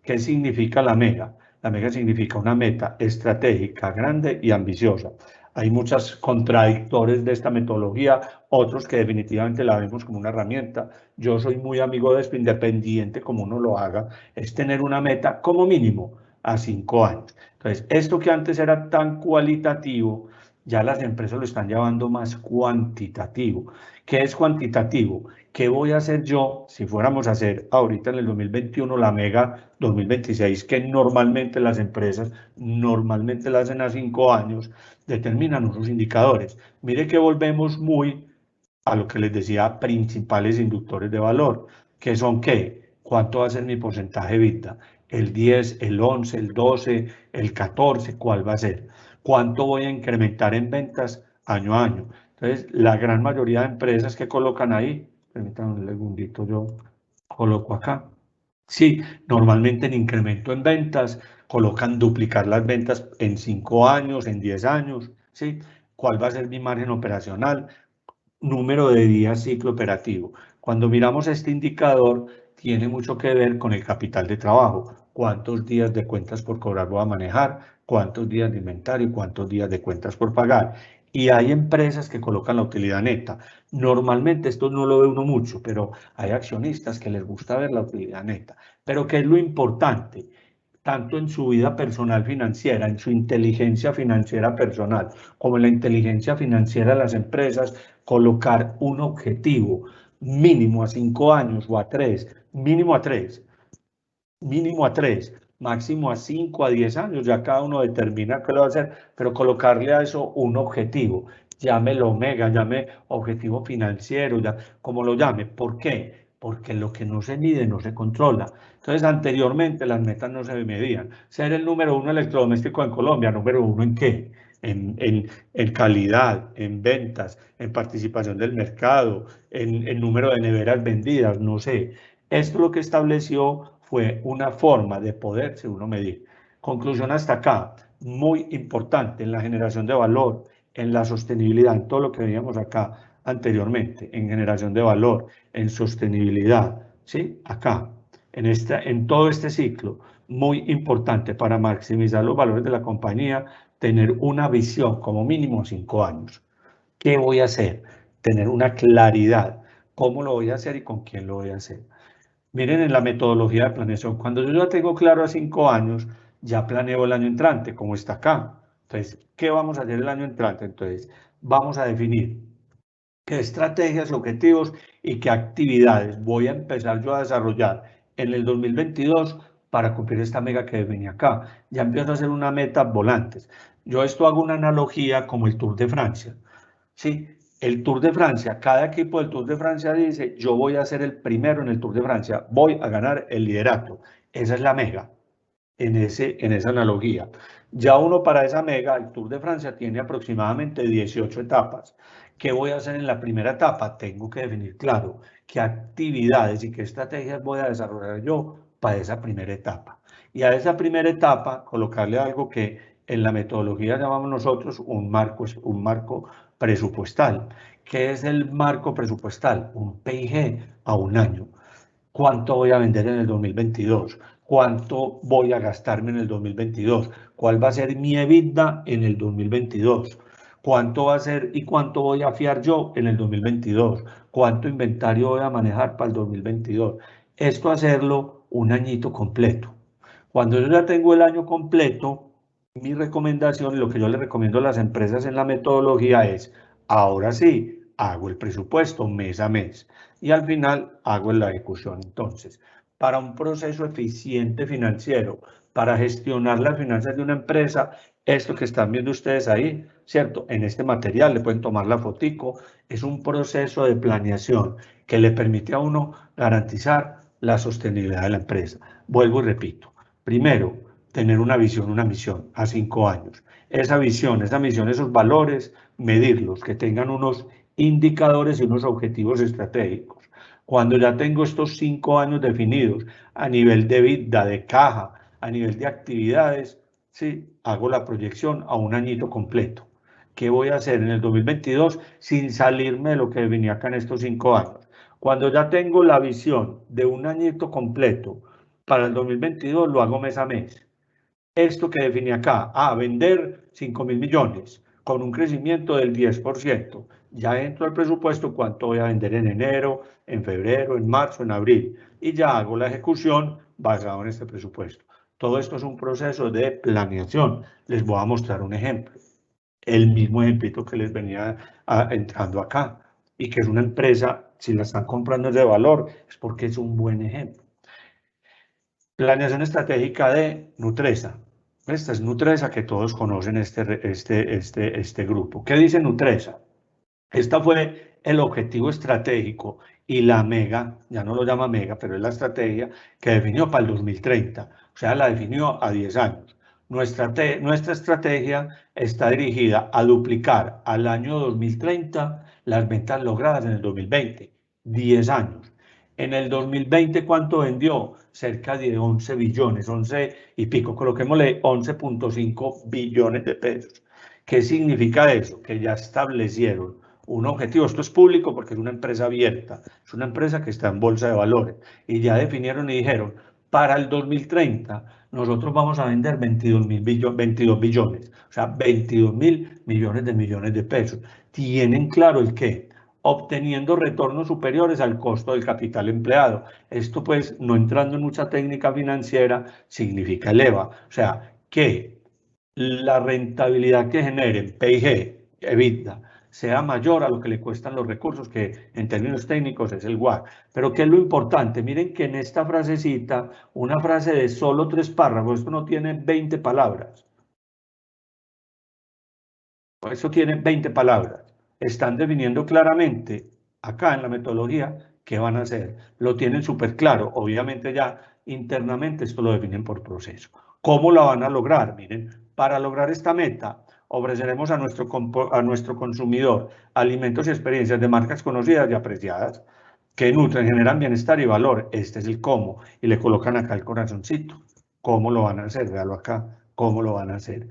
¿Qué significa la Mega? La Mega significa una meta estratégica, grande y ambiciosa. Hay muchos contradictores de esta metodología, otros que definitivamente la vemos como una herramienta. Yo soy muy amigo de esto, independiente como uno lo haga, es tener una meta como mínimo a 5 años. Entonces, esto que antes era tan cualitativo, ya las empresas lo están llevando más cuantitativo. ¿Qué es cuantitativo? ¿Qué voy a hacer yo si fuéramos a hacer ahorita en el 2021 la Mega 2026, que normalmente las empresas normalmente la hacen a 5 años, determinan unos indicadores? Mire que volvemos muy a lo que les decía, principales inductores de valor, que son ¿qué? ¿Cuánto va a ser mi porcentaje EBITDA? ¿El 10, el 11, el 12, el 14? ¿Cuál va a ser? ¿Cuánto voy a incrementar en ventas año a año? Entonces, la gran mayoría de empresas que colocan ahí, permítanme un segundito, yo coloco acá. Sí, normalmente en incremento en ventas, colocan duplicar las ventas en 5 años, en 10 años, ¿sí? ¿Cuál va a ser mi margen operacional? Número de días ciclo operativo. Cuando miramos este indicador, tiene mucho que ver con el capital de trabajo. ¿Cuántos días de cuentas por cobrar voy a manejar? ¿Cuántos días de inventario? ¿Cuántos días de cuentas por pagar? Y hay empresas que colocan la utilidad neta. Normalmente esto no lo ve uno mucho, pero hay accionistas que les gusta ver la utilidad neta. Pero ¿qué es lo importante? Tanto en su vida personal financiera, en su inteligencia financiera personal, como en la inteligencia financiera de las empresas, colocar un objetivo mínimo a 5 años o a 3, mínimo a 3, mínimo a 3, máximo a 5, a 10 años, ya cada uno determina qué lo va a hacer, pero colocarle a eso un objetivo, llámelo Omega, llame objetivo financiero, ya, como lo llame. ¿Por qué? Porque lo que no se mide no se controla. Entonces, anteriormente las metas no se medían. Ser el número 1 electrodoméstico en Colombia, ¿número 1 en qué? En calidad, en ventas, en participación del mercado, en número de neveras vendidas, no sé. Esto lo que estableció fue una forma de poderse uno medir. Conclusión hasta acá, muy importante en la generación de valor, en la sostenibilidad, en todo lo que veíamos acá anteriormente, en generación de valor, en sostenibilidad, ¿sí? Acá, en todo este ciclo, muy importante para maximizar los valores de la compañía, tener una visión como mínimo 5 años. ¿Qué voy a hacer? Tener una claridad. ¿Cómo lo voy a hacer y con quién lo voy a hacer? Miren en la metodología de planeación, cuando yo ya tengo claro a 5 años, ya planeo el año entrante, como está acá. Entonces, ¿qué vamos a hacer el año entrante? Entonces, vamos a definir qué estrategias, objetivos y qué actividades voy a empezar yo a desarrollar en el 2022 para cumplir esta mega que venía acá. Ya empiezo a hacer una meta volantes. Yo esto hago una analogía como el Tour de Francia. ¿Sí? El Tour de Francia, cada equipo del Tour de Francia dice, yo voy a ser el primero en el Tour de Francia, voy a ganar el liderato. Esa es la mega en esa analogía. Ya uno para esa mega, el Tour de Francia tiene aproximadamente 18 etapas. ¿Qué voy a hacer en la primera etapa? Tengo que definir claro qué actividades y qué estrategias voy a desarrollar yo para esa primera etapa. Y a esa primera etapa colocarle algo que en la metodología llamamos nosotros un marco presupuestal. ¿Qué es el marco presupuestal? Un PIG a un año. ¿Cuánto voy a vender en el 2022? ¿Cuánto voy a gastarme en el 2022? ¿Cuál va a ser mi EBITDA en el 2022? ¿Cuánto va a ser y cuánto voy a fiar yo en el 2022? ¿Cuánto inventario voy a manejar para el 2022? Esto hacerlo un añito completo. Cuando yo ya tengo el año completo, mi recomendación, lo que yo le recomiendo a las empresas en la metodología es, ahora sí, hago el presupuesto mes a mes y al final hago la ejecución. Entonces, para un proceso eficiente financiero, para gestionar las finanzas de una empresa, esto que están viendo ustedes ahí, ¿cierto? En este material le pueden tomar la fotico, es un proceso de planeación que le permite a uno garantizar la sostenibilidad de la empresa. Vuelvo y repito, primero, tener una visión, una misión a 5 años. Esa visión, esos valores, medirlos, que tengan unos indicadores y unos objetivos estratégicos. Cuando ya tengo estos 5 años definidos a nivel de vida, de caja, a nivel de actividades, ¿sí? Hago la proyección a un añito completo. ¿Qué voy a hacer en el 2022 sin salirme de lo que venía acá en estos 5 años? Cuando ya tengo la visión de un añito completo para el 2022, lo hago mes a mes. Esto que definí acá, vender 5.000 millones con un crecimiento del 10%. Ya entro al presupuesto cuánto voy a vender en enero, en febrero, en marzo, en abril. Y ya hago la ejecución basado en este presupuesto. Todo esto es un proceso de planeación. Les voy a mostrar un ejemplo. El mismo ejemplito que les venía entrando acá. Y que es una empresa, si la están comprando de valor, es porque es un buen ejemplo. Planeación estratégica de Nutresa. Esta es Nutresa, que todos conocen este grupo. ¿Qué dice Nutresa? Esta fue el objetivo estratégico y la mega, ya no lo llama mega, pero es la estrategia que definió para el 2030. O sea, la definió a 10 años. Nuestra estrategia está dirigida a duplicar al año 2030 las ventas logradas en el 2020. 10 años. En el 2020, ¿cuánto vendió? Cerca de 11 billones, 11 y pico, coloquémosle 11.5 billones de pesos. ¿Qué significa eso? Que ya establecieron un objetivo. Esto es público porque es una empresa abierta, es una empresa que está en bolsa de valores. Y ya definieron y dijeron, para el 2030 nosotros vamos a vender 22 billones, o sea, 22.000 millones de pesos. Tienen claro el qué, obteniendo retornos superiores al costo del capital empleado. Esto, pues, no entrando en mucha técnica financiera, significa eleva. O sea, que la rentabilidad que generen P&G, EBITDA, sea mayor a lo que le cuestan los recursos, que en términos técnicos es el WACC. Pero ¿qué es lo importante? Miren que en esta frasecita, una frase de solo 3 párrafos, esto no tiene 20 palabras. Esto tiene 20 palabras. Están definiendo claramente acá en la metodología qué van a hacer. Lo tienen súper claro. Obviamente ya internamente esto lo definen por proceso. ¿Cómo la van a lograr? Miren, para lograr esta meta, ofreceremos a nuestro consumidor alimentos y experiencias de marcas conocidas y apreciadas que nutren, generan bienestar y valor. Este es el cómo. Y le colocan acá el corazoncito. ¿Cómo lo van a hacer? Véalo acá. ¿Cómo lo van a hacer?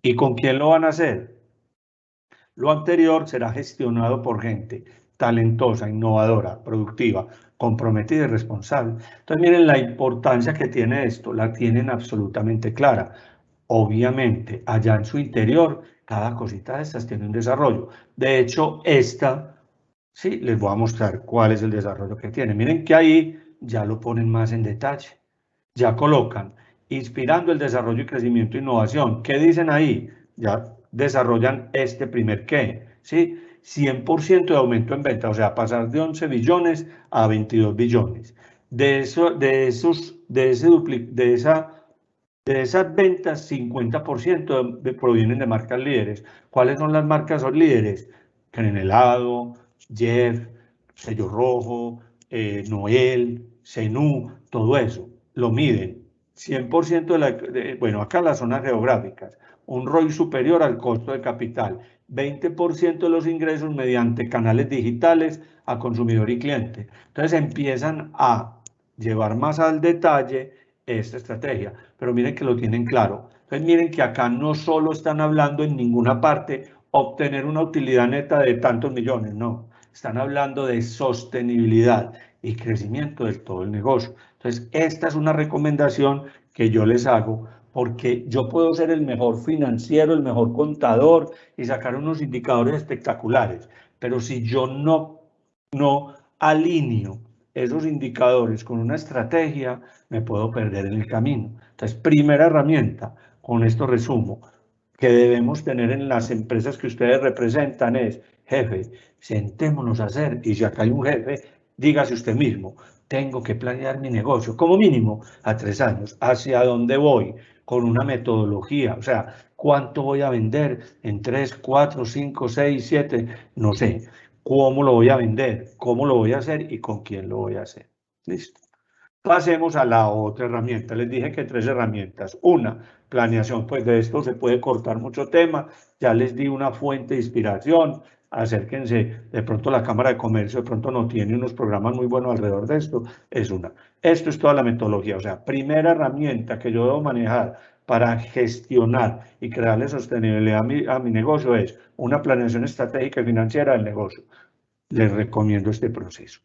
¿Y con quién lo van a hacer? Lo anterior será gestionado por gente talentosa, innovadora, productiva, comprometida y responsable. Entonces, miren la importancia que tiene esto, la tienen absolutamente clara. Obviamente, allá en su interior, cada cosita de estas tiene un desarrollo. De hecho, esta, sí, les voy a mostrar cuál es el desarrollo que tiene. Miren que ahí ya lo ponen más en detalle. Ya colocan, inspirando el desarrollo y crecimiento e innovación. ¿Qué dicen ahí? Ya desarrollan este primer qué, ¿sí? 100% de aumento en venta, o sea, pasar de 11 billones a 22 billones. De esas ventas, 50% provienen de marcas líderes. ¿Cuáles son las marcas líderes? Kren Helado, Jeff, Sello Rojo, Noel, Zenú, todo eso. Lo miden. 100% bueno, acá las zonas geográficas, un ROI superior al costo de capital, 20% de los ingresos mediante canales digitales a consumidor y cliente. Entonces empiezan a llevar más al detalle esta estrategia, pero miren que lo tienen claro. Entonces miren que acá no solo están hablando en ninguna parte obtener una utilidad neta de tantos millones, no, están hablando de sostenibilidad y crecimiento de todo el negocio. Entonces, esta es una recomendación que yo les hago porque yo puedo ser el mejor financiero, el mejor contador y sacar unos indicadores espectaculares, pero si yo no alineo esos indicadores con una estrategia, me puedo perder en el camino. Entonces, primera herramienta, con esto resumo, que debemos tener en las empresas que ustedes representan es, jefe, sentémonos a hacer, y si acá hay un jefe, dígase usted mismo, tengo que planear mi negocio, como mínimo a 3 años, hacia dónde voy, con una metodología, o sea, cuánto voy a vender en 3, 4, 5, 6, 7, no sé, cómo lo voy a vender, cómo lo voy a hacer y con quién lo voy a hacer. Listo. Pasemos a la otra herramienta. Les dije que 3 herramientas. Una, planeación. Pues de esto se puede cortar mucho tema. Ya les di una fuente de inspiración. Acérquense. De pronto la Cámara de Comercio de pronto no tiene unos programas muy buenos alrededor de esto. Es una. Esto es toda la metodología. O sea, primera herramienta que yo debo manejar para gestionar y crearle sostenibilidad a mi negocio es una planeación estratégica y financiera del negocio. Les recomiendo este proceso.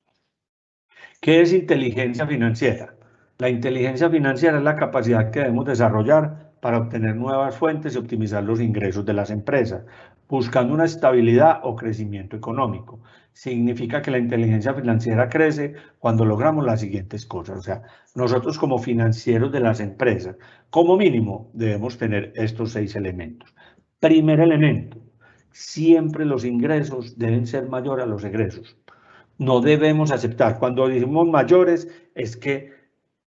¿Qué es inteligencia financiera? La inteligencia financiera es la capacidad que debemos desarrollar para obtener nuevas fuentes y optimizar los ingresos de las empresas, buscando una estabilidad o crecimiento económico. Significa que la inteligencia financiera crece cuando logramos las siguientes cosas. O sea, nosotros como financieros de las empresas, como mínimo, debemos tener estos 6 elementos. Primer elemento, siempre los ingresos deben ser mayores a los egresos. No debemos aceptar, cuando decimos mayores, es que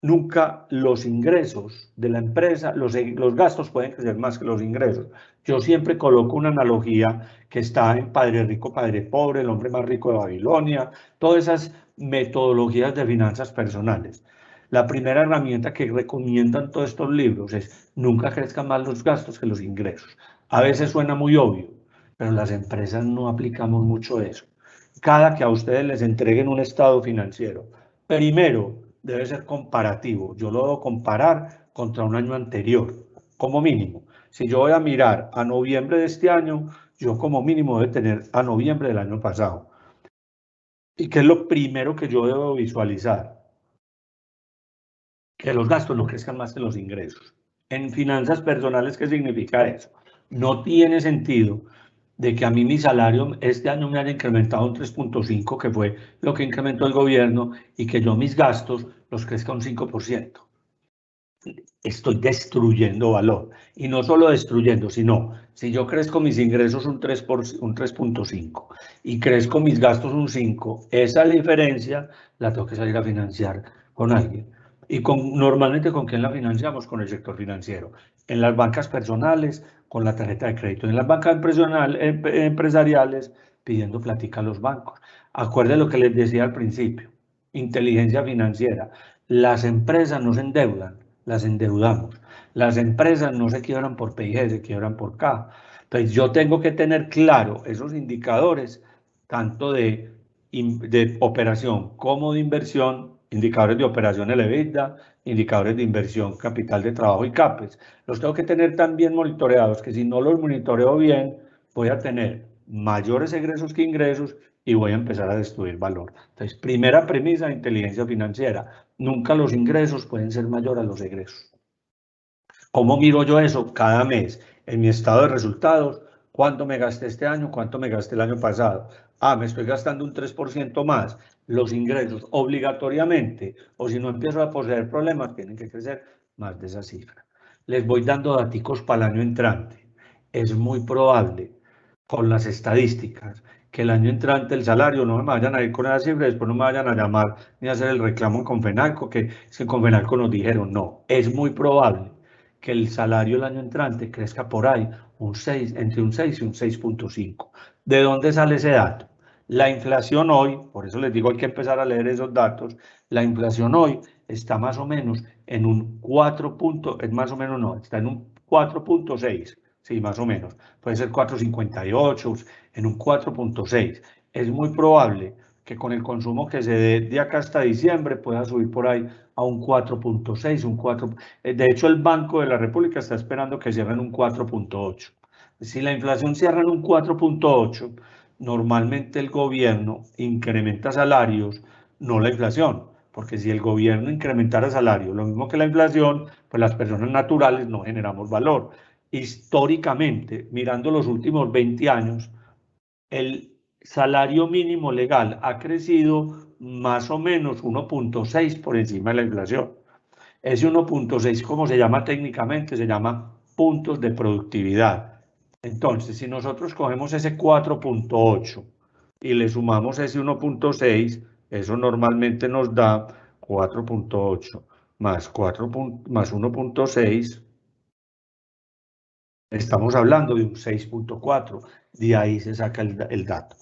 nunca los ingresos de la empresa, los gastos pueden crecer más que los ingresos. Yo siempre coloco una analogía que está en Padre Rico, Padre Pobre, El hombre más rico de Babilonia, todas esas metodologías de finanzas personales. La primera herramienta que recomiendan todos estos libros es nunca crezcan más los gastos que los ingresos. A veces suena muy obvio, pero las empresas no aplicamos mucho eso. Cada que a ustedes les entreguen un estado financiero, primero debe ser comparativo. Yo lo debo comparar contra un año anterior, como mínimo. Si yo voy a mirar a noviembre de este año, yo como mínimo debo tener a noviembre del año pasado. ¿Y qué es lo primero que yo debo visualizar? Que los gastos no crezcan más que los ingresos. En finanzas personales, ¿qué significa eso? No tiene sentido de que a mí mi salario este año me haya incrementado un 3.5, que fue lo que incrementó el gobierno, y que yo mis gastos los crezca un 5%. Estoy destruyendo valor. Y no solo destruyendo, sino si yo crezco mis ingresos un 3.5 y crezco mis gastos un 5, esa diferencia la tengo que salir a financiar con alguien. Y normalmente, ¿con quién la financiamos? Con el sector financiero. En las bancas personales, con la tarjeta de crédito. En las bancas empresariales, pidiendo plática a los bancos. Acuérdense lo que les decía al principio. Inteligencia financiera. Las empresas no se endeudan, las endeudamos. Las empresas no se quiebran por PIG, se quiebran por K. Entonces yo tengo que tener claro esos indicadores, tanto de operación como de inversión, indicadores de operación el EBITDA, indicadores de inversión, capital de trabajo y CAPEX. Los tengo que tener tan bien monitoreados que si no los monitoreo bien, voy a tener mayores egresos que ingresos y voy a empezar a destruir valor. Entonces, primera premisa de inteligencia financiera, nunca los ingresos pueden ser mayores a los egresos. ¿Cómo miro yo eso? Cada mes, en mi estado de resultados, ¿cuánto me gasté este año? ¿Cuánto me gasté el año pasado? Ah, me estoy gastando un 3% más. Los ingresos obligatoriamente, o si no empiezo a poseer problemas, tienen que crecer más de esa cifra. Les voy dando daticos para el año entrante. Es muy probable, con las estadísticas, que el año entrante el salario no me vayan a ir con esa cifra, después no me vayan a llamar ni a hacer el reclamo en Confenalco, que es que en Confenalco nos dijeron, no, es muy probable que el salario el año entrante crezca por ahí entre un 6 y un 6.5. ¿De dónde sale ese dato? La inflación hoy, por eso les digo hay que empezar a leer esos datos, la inflación hoy está más o menos en un 4 es más o menos no, está en un 4.6, sí, más o menos, puede ser 4.58, en un 4.6. Es muy probable que con el consumo que se dé de acá hasta diciembre pueda subir por ahí a un 4.6, un 4. De hecho, el Banco de la República está esperando que cierren un 4.8. Si la inflación cierra en un 4.8, normalmente el gobierno incrementa salarios, no la inflación, porque si el gobierno incrementara salarios, lo mismo que la inflación, pues las personas naturales no generamos valor. Históricamente, mirando los últimos 20 años, el salario mínimo legal ha crecido más o menos 1.6 por encima de la inflación. Ese 1.6, como se llama técnicamente, se llama puntos de productividad. Entonces, si nosotros cogemos ese 4.8 y le sumamos ese 1.6, eso normalmente nos da 4.8 más 1.6, estamos hablando de un 6.4, de ahí se saca el dato.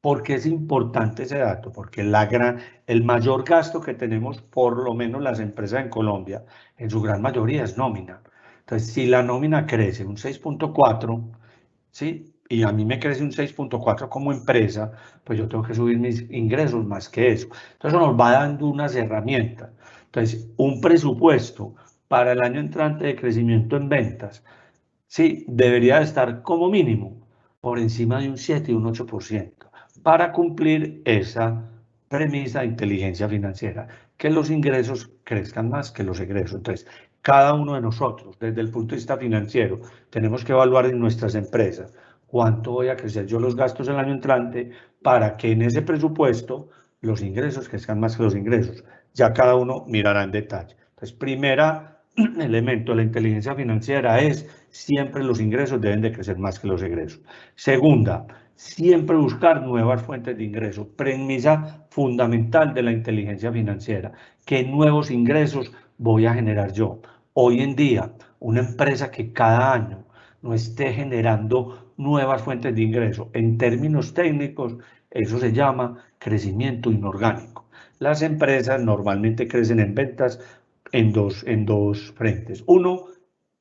¿Por qué es importante ese dato? Porque el mayor gasto que tenemos, por lo menos las empresas en Colombia, en su gran mayoría es nómina. Entonces, si la nómina crece un 6.4, ¿sí? Y a mí me crece un 6.4 como empresa, pues yo tengo que subir mis ingresos más que eso. Entonces, eso nos va dando unas herramientas. Entonces, un presupuesto para el año entrante de crecimiento en ventas, sí, debería estar como mínimo por encima de un 7 y un 8% para cumplir esa premisa de inteligencia financiera, que los ingresos crezcan más que los egresos. Entonces, cada uno de nosotros, desde el punto de vista financiero, tenemos que evaluar en nuestras empresas cuánto voy a crecer yo los gastos el año entrante para que en ese presupuesto los ingresos crezcan más que los ingresos. Ya cada uno mirará en detalle. Entonces, primera elemento de la inteligencia financiera es siempre los ingresos deben de crecer más que los egresos. Segunda, siempre buscar nuevas fuentes de ingresos. Premisa fundamental de la inteligencia financiera. ¿Qué nuevos ingresos voy a generar yo? Hoy en día, una empresa que cada año no esté generando nuevas fuentes de ingresos, en términos técnicos, eso se llama crecimiento inorgánico. Las empresas normalmente crecen en ventas en dos frentes. Uno,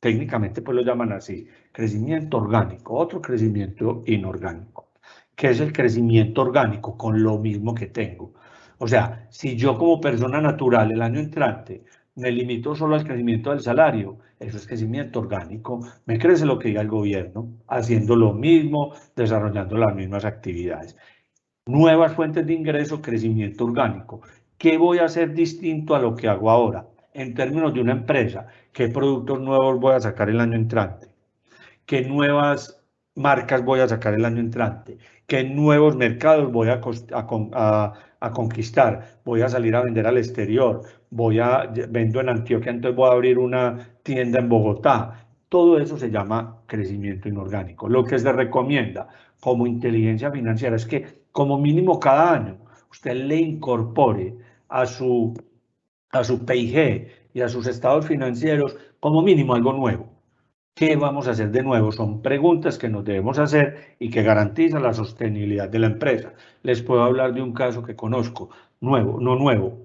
técnicamente pues lo llaman así, crecimiento orgánico, otro crecimiento inorgánico. ¿Qué es el crecimiento orgánico? Con lo mismo que tengo. O sea, si yo como persona natural el año entrante me limito solo al crecimiento del salario, eso es crecimiento orgánico, me crece lo que diga el gobierno, haciendo lo mismo, desarrollando las mismas actividades. Nuevas fuentes de ingreso, crecimiento orgánico. ¿Qué voy a hacer distinto a lo que hago ahora? En términos de una empresa, ¿qué productos nuevos voy a sacar el año entrante? ¿Qué nuevas marcas voy a sacar el año entrante? ¿Qué nuevos mercados voy a conquistar? ¿Voy a salir a vender al exterior? Vendo en Antioquia, entonces voy a abrir una tienda en Bogotá. Todo eso se llama crecimiento inorgánico. Lo que se recomienda como inteligencia financiera es que como mínimo cada año usted le incorpore a su PIG y a sus estados financieros como mínimo algo nuevo. ¿Qué vamos a hacer de nuevo? Son preguntas que nos debemos hacer y que garantizan la sostenibilidad de la empresa. Les puedo hablar de un caso que conozco, nuevo,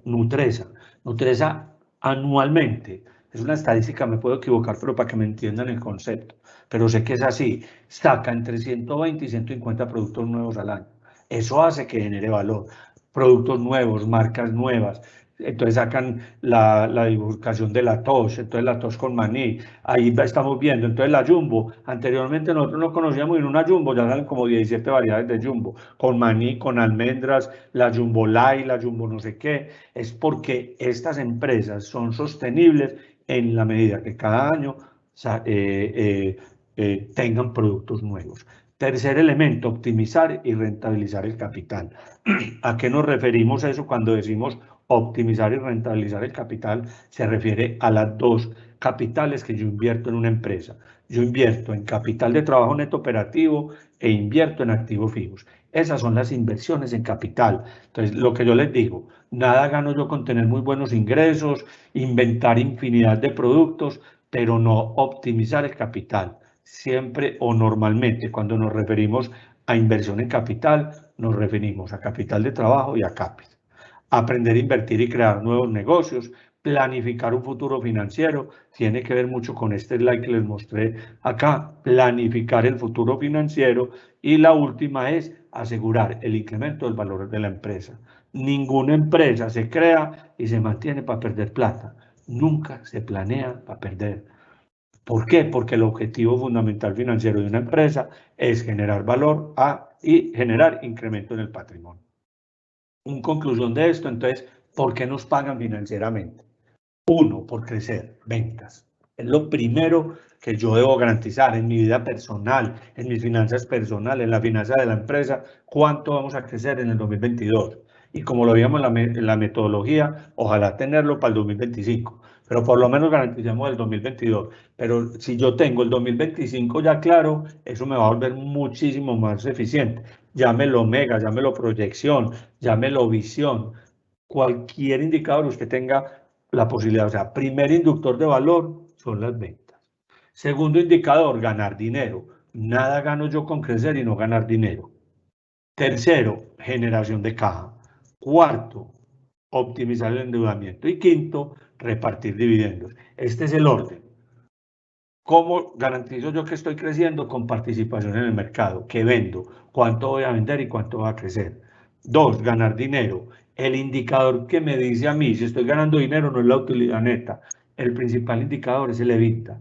Nutresa. Nutresa anualmente, es una estadística, me puedo equivocar, pero para que me entiendan el concepto, pero sé que es así, saca entre 120 y 150 productos nuevos al año. Eso hace que genere valor. Productos nuevos, marcas nuevas. Entonces sacan la divulgación de la tos, entonces la tos con maní, ahí estamos viendo, entonces la Jumbo, anteriormente nosotros no conocíamos en una Jumbo, ya salen como 17 variedades de Jumbo, con maní, con almendras, la Jumbo Light, la Jumbo no sé qué, es porque estas empresas son sostenibles en la medida que cada año tengan productos nuevos. Tercer elemento, optimizar y rentabilizar el capital. ¿A qué nos referimos eso cuando decimos optimizar y rentabilizar el capital? Se refiere a las dos capitales que yo invierto en una empresa. Yo invierto en capital de trabajo neto operativo e invierto en activos fijos. Esas son las inversiones en capital. Entonces, lo que yo les digo, nada gano yo con tener muy buenos ingresos, inventar infinidad de productos, pero no optimizar el capital. Siempre o normalmente cuando nos referimos a inversión en capital, nos referimos a capital de trabajo y a CAPEX. Aprender a invertir y crear nuevos negocios, planificar un futuro financiero, tiene que ver mucho con este slide que les mostré acá, planificar el futuro financiero, y la última es asegurar el incremento del valor de la empresa. Ninguna empresa se crea y se mantiene para perder plata, nunca se planea para perder. ¿Por qué? Porque el objetivo fundamental financiero de una empresa es generar valor y generar incremento en el patrimonio. En conclusión de esto, entonces, ¿por qué nos pagan financieramente? Uno, por crecer, ventas. Es lo primero que yo debo garantizar en mi vida personal, en mis finanzas personales, en la finanza de la empresa, cuánto vamos a crecer en el 2022. Y como lo vimos en la metodología, ojalá tenerlo para el 2025, pero por lo menos garanticemos el 2022. Pero si yo tengo el 2025 ya claro, eso me va a volver muchísimo más eficiente. Llámelo mega, llámelo proyección, llámelo visión, cualquier indicador usted tenga la posibilidad. O sea, primer inductor de valor son las ventas. Segundo indicador, ganar dinero. Nada gano yo con crecer y no ganar dinero. Tercero, generación de caja. Cuarto, optimizar el endeudamiento. Y quinto, repartir dividendos. Este es el orden. ¿Cómo garantizo yo que estoy creciendo? Con participación en el mercado. ¿Qué vendo? ¿Cuánto voy a vender y cuánto va a crecer? Dos, ganar dinero. El indicador que me dice a mí si estoy ganando dinero no es la utilidad neta, el principal indicador es el EBITDA.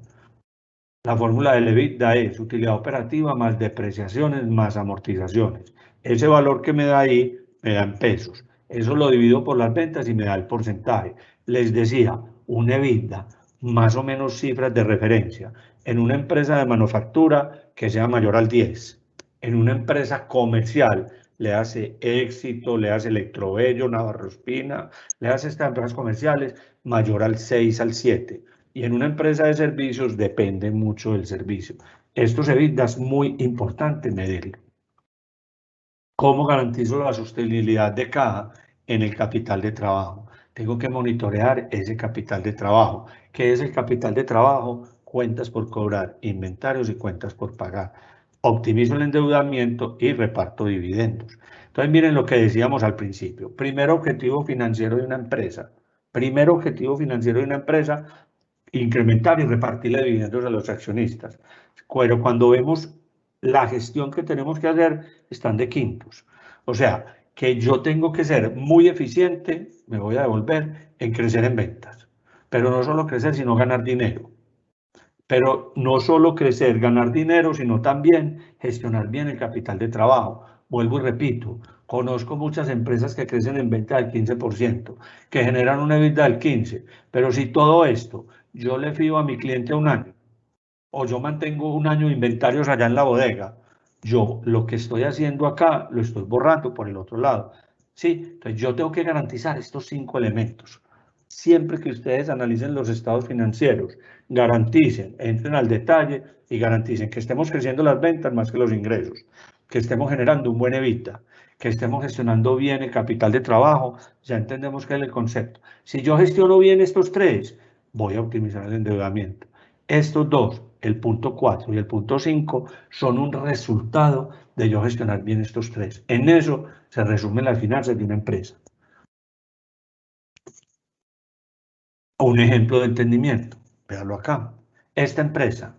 La fórmula del EBITDA es utilidad operativa más depreciaciones más amortizaciones. Ese valor que me da ahí me da en pesos. Eso lo divido por las ventas y me da el porcentaje. Les decía, un EBITDA, más o menos cifras de referencia. En una empresa de manufactura que sea mayor al 10. En una empresa comercial, le hace Éxito, le hace Electrobello, Navarro Espina, le hace estas empresas comerciales mayor al 6, al 7. Y en una empresa de servicios depende mucho del servicio. Estos EBITDA es muy importante medirlo. ¿Cómo garantizo la sostenibilidad de caja en el capital de trabajo? Tengo que monitorear ese capital de trabajo. ¿Qué es el capital de trabajo? Cuentas por cobrar, inventarios y cuentas por pagar. Optimizo el endeudamiento y reparto dividendos. Entonces miren lo que decíamos al principio. Primer objetivo financiero de una empresa. Primer objetivo financiero de una empresa, incrementar y repartirle dividendos a los accionistas. Pero cuando vemos la gestión que tenemos que hacer, están de quintos. O sea, que yo tengo que ser muy eficiente, me voy a devolver, en crecer en ventas. Pero no solo crecer, sino ganar dinero. Pero no solo crecer, ganar dinero, sino también gestionar bien el capital de trabajo. Vuelvo y repito, conozco muchas empresas que crecen en venta del 15%, que generan una EBITDA del 15%, pero si todo esto yo le fío a mi cliente un año, o yo mantengo un año de inventarios allá en la bodega, yo lo que estoy haciendo acá lo estoy borrando por el otro lado. ¿Sí? Entonces yo tengo que garantizar estos 5 elementos. Siempre que ustedes analicen los estados financieros, garanticen, entren al detalle y garanticen que estemos creciendo las ventas más que los ingresos, que estemos generando un buen EBITDA, que estemos gestionando bien el capital de trabajo. Ya entendemos que es el concepto. Si yo gestiono bien estos 3, voy a optimizar el endeudamiento. Estos 2, el punto 4 y el punto 5, son un resultado de yo gestionar bien estos 3. En eso se resumen las finanzas de una empresa. Un ejemplo de entendimiento, véalo acá. Esta empresa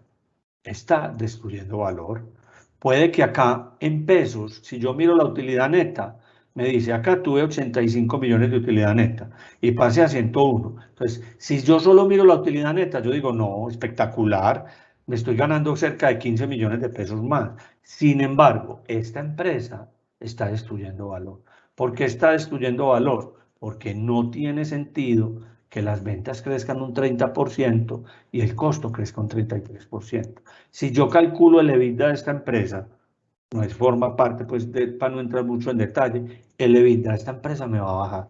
está destruyendo valor. Puede que acá en pesos, si yo miro la utilidad neta, me dice acá tuve 85 millones de utilidad neta y pase a 101. Entonces, si yo solo miro la utilidad neta, yo digo, no, espectacular, me estoy ganando cerca de 15 millones de pesos más. Sin embargo, esta empresa está destruyendo valor. ¿Por qué está destruyendo valor? Porque no tiene sentido que las ventas crezcan un 30% y el costo crezca un 33%. Si yo calculo el EBITDA de esta empresa, no es forma parte, pues, para no entrar mucho en detalle, el EBITDA de esta empresa me va a bajar.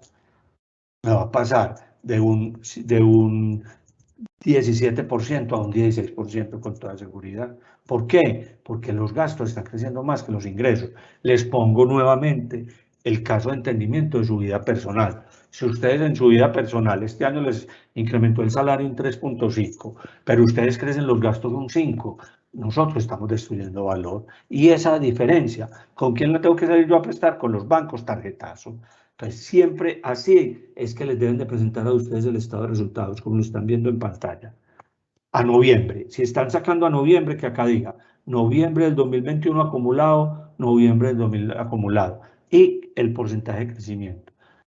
Me va a pasar de un 17% a un 16% con toda seguridad. ¿Por qué? Porque los gastos están creciendo más que los ingresos. Les pongo nuevamente el caso de entendimiento de su vida personal. Si ustedes en su vida personal este año les incrementó el salario un 3.5, pero ustedes crecen los gastos un 5, nosotros estamos destruyendo valor. Y esa diferencia, ¿con quién la tengo que salir yo a prestar? Con los bancos, tarjetazo. Entonces, siempre así es que les deben de presentar a ustedes el estado de resultados, como lo están viendo en pantalla. A noviembre. Si están sacando a noviembre, que acá diga noviembre del 2021 acumulado, noviembre del 2000 acumulado. Y el porcentaje de crecimiento.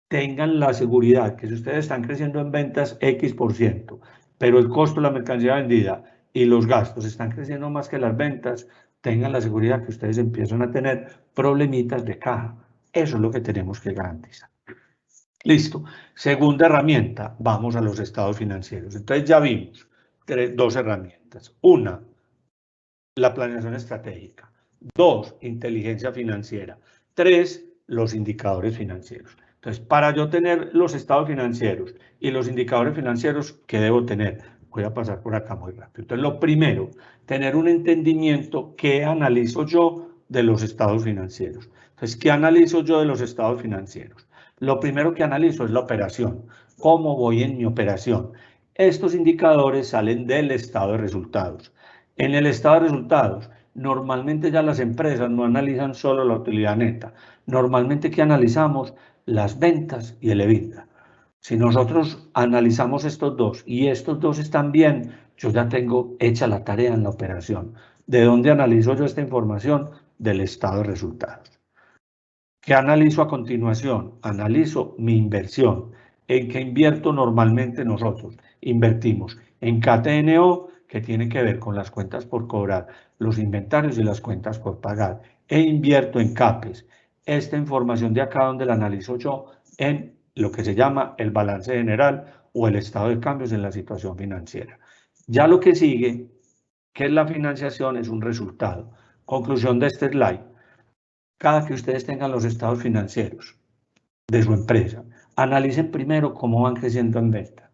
Tengan la seguridad que si ustedes están creciendo en ventas X%, pero el costo de la mercancía vendida y los gastos están creciendo más que las ventas, tengan la seguridad que ustedes empiezan a tener problemitas de caja. Eso es lo que tenemos que garantizar. Listo. Segunda herramienta, vamos a los estados financieros. Entonces ya vimos dos herramientas. Una, la planeación estratégica. 2, inteligencia financiera. 3, los indicadores financieros. Entonces, para yo tener los estados financieros y los indicadores financieros, ¿qué debo tener? Voy a pasar por acá muy rápido. Entonces, lo primero, tener un entendimiento que analizo yo de los estados financieros. Entonces, ¿qué analizo yo de los estados financieros? Lo primero que analizo es la operación. ¿Cómo voy en mi operación? Estos indicadores salen del estado de resultados. En el estado de resultados, normalmente ya las empresas no analizan solo la utilidad neta. Normalmente, ¿qué analizamos? Las ventas y el EBITDA. Si nosotros analizamos estos dos y estos dos están bien, yo ya tengo hecha la tarea en la operación. ¿De dónde analizo yo esta información? Del estado de resultados. ¿Qué analizo a continuación? Analizo mi inversión. ¿En qué invierto normalmente nosotros? invertimos en KTNO, que tiene que ver con las cuentas por cobrar, los inventarios y las cuentas por pagar, e invierto en CAPES. Esta información de acá donde la analizo yo en lo que se llama el balance general o el estado de cambios en la situación financiera. Ya lo que sigue, que es la financiación, es un resultado. Conclusión de este slide. Cada que ustedes tengan los estados financieros de su empresa, analicen primero cómo van creciendo en venta.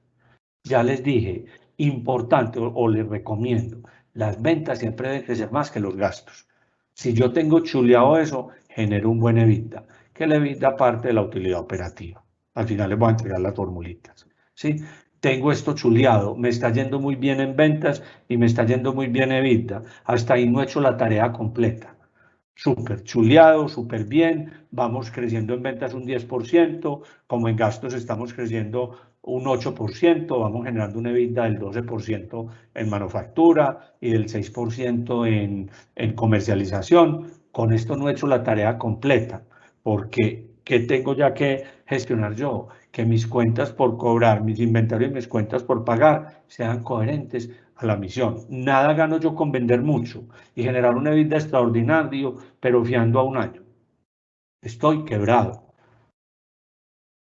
Ya les dije, importante o les recomiendo, las ventas siempre deben crecer más que los gastos. Si yo tengo chuleado eso, genero un buen EBITDA, que el EBITDA parte de la utilidad operativa. Al final les voy a entregar las formulitas. ¿Sí? Tengo esto chuleado, me está yendo muy bien en ventas y me está yendo muy bien EBITDA. Hasta ahí no he hecho la tarea completa. Súper chuleado, súper bien, vamos creciendo en ventas un 10%, como en gastos estamos creciendo un 8%, vamos generando una EBITDA del 12% en manufactura y del 6% en comercialización. Con esto no he hecho la tarea completa, porque ¿qué tengo ya que gestionar yo? Que mis cuentas por cobrar, mis inventarios y mis cuentas por pagar sean coherentes a la misión. Nada gano yo con vender mucho y generar una EBITDA extraordinario, pero fiando a un año. Estoy quebrado.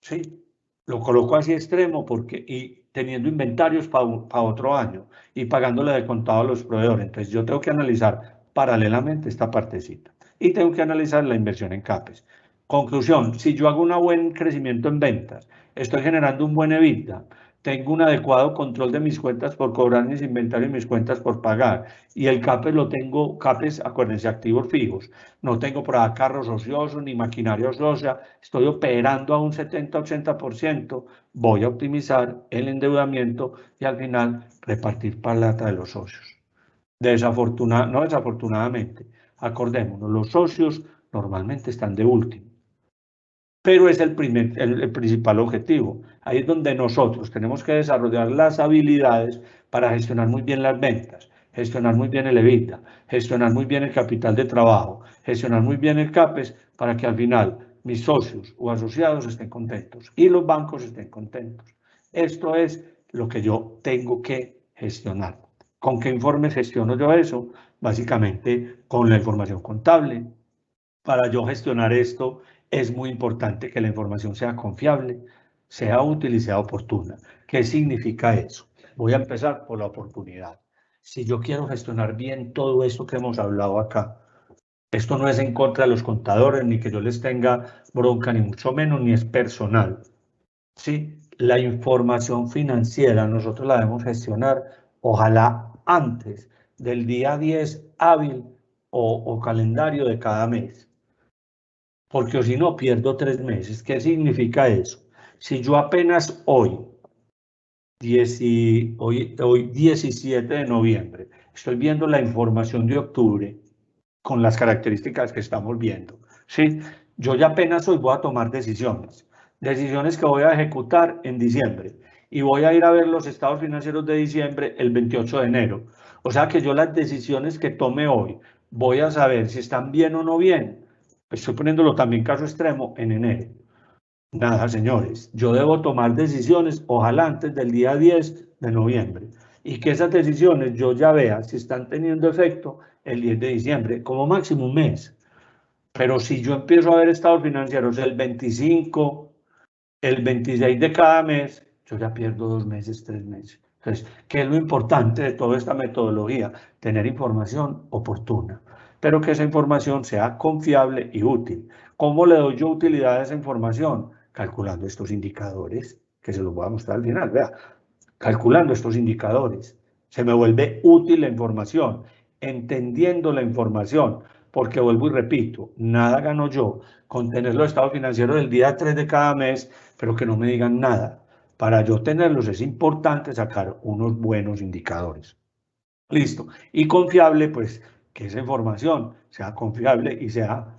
¿Sí? Lo coloco así extremo porque, y teniendo inventarios para otro año y pagándole de contado a los proveedores. Entonces yo tengo que analizar paralelamente esta partecita y tengo que analizar la inversión en CAPES. Conclusión, si yo hago un buen crecimiento en ventas, estoy generando un buen EBITDA, tengo un adecuado control de mis cuentas por cobrar mis inventarios y mis cuentas por pagar, y el CAPES lo tengo, CAPES, acuérdense, activos fijos, no tengo por acá carros ociosos ni maquinaria ociosa, estoy operando a un 70-80%, voy a optimizar el endeudamiento y al final repartir plata de los socios. No desafortunadamente, acordémonos, los socios normalmente están de último, pero es el principal objetivo. Ahí es donde nosotros tenemos que desarrollar las habilidades para gestionar muy bien las ventas, gestionar muy bien el EBITDA, gestionar muy bien el capital de trabajo, gestionar muy bien el CAPES para que al final mis socios o asociados estén contentos y los bancos estén contentos. Esto es lo que yo tengo que gestionar. ¿Con qué informes gestiono yo eso? Básicamente con la información contable. Para yo gestionar esto es muy importante que la información sea confiable, sea útil y sea oportuna. ¿Qué significa eso? Voy a empezar por la oportunidad. Si yo quiero gestionar bien todo esto que hemos hablado acá, esto no es en contra de los contadores, ni que yo les tenga bronca, ni mucho menos, ni es personal. ¿Sí? La información financiera nosotros la debemos gestionar, ojalá antes del día 10 hábil o calendario de cada mes. Porque si no pierdo 3 meses. ¿Qué significa eso? Si yo apenas hoy 17 de noviembre, estoy viendo la información de octubre con las características que estamos viendo, ¿sí? Yo ya apenas hoy voy a tomar decisiones que voy a ejecutar en diciembre y voy a ir a ver los estados financieros de diciembre el 28 de enero. O sea que yo las decisiones que tome hoy voy a saber si están bien o no bien. Estoy poniéndolo también caso extremo en enero. Nada, señores, yo debo tomar decisiones, ojalá antes del día 10 de noviembre, y que esas decisiones yo ya vea si están teniendo efecto el 10 de diciembre, como máximo un mes. Pero si yo empiezo a ver estados financieros el 25, el 26 de cada mes, yo ya pierdo 2 meses, 3 meses. Entonces, ¿qué es lo importante de toda esta metodología? Tener información oportuna, pero que esa información sea confiable y útil. ¿Cómo le doy yo utilidad a esa información? Calculando estos indicadores, que se los voy a mostrar al final. Vea, calculando estos indicadores, se me vuelve útil la información, entendiendo la información, porque vuelvo y repito, nada gano yo con tener los estados financieros del día 3 de cada mes, pero que no me digan nada. Para yo tenerlos es importante sacar unos buenos indicadores. Listo. Y confiable, pues que esa información sea confiable y sea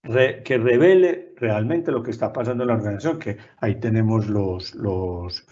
que revele realmente lo que está pasando en la organización, que ahí tenemos los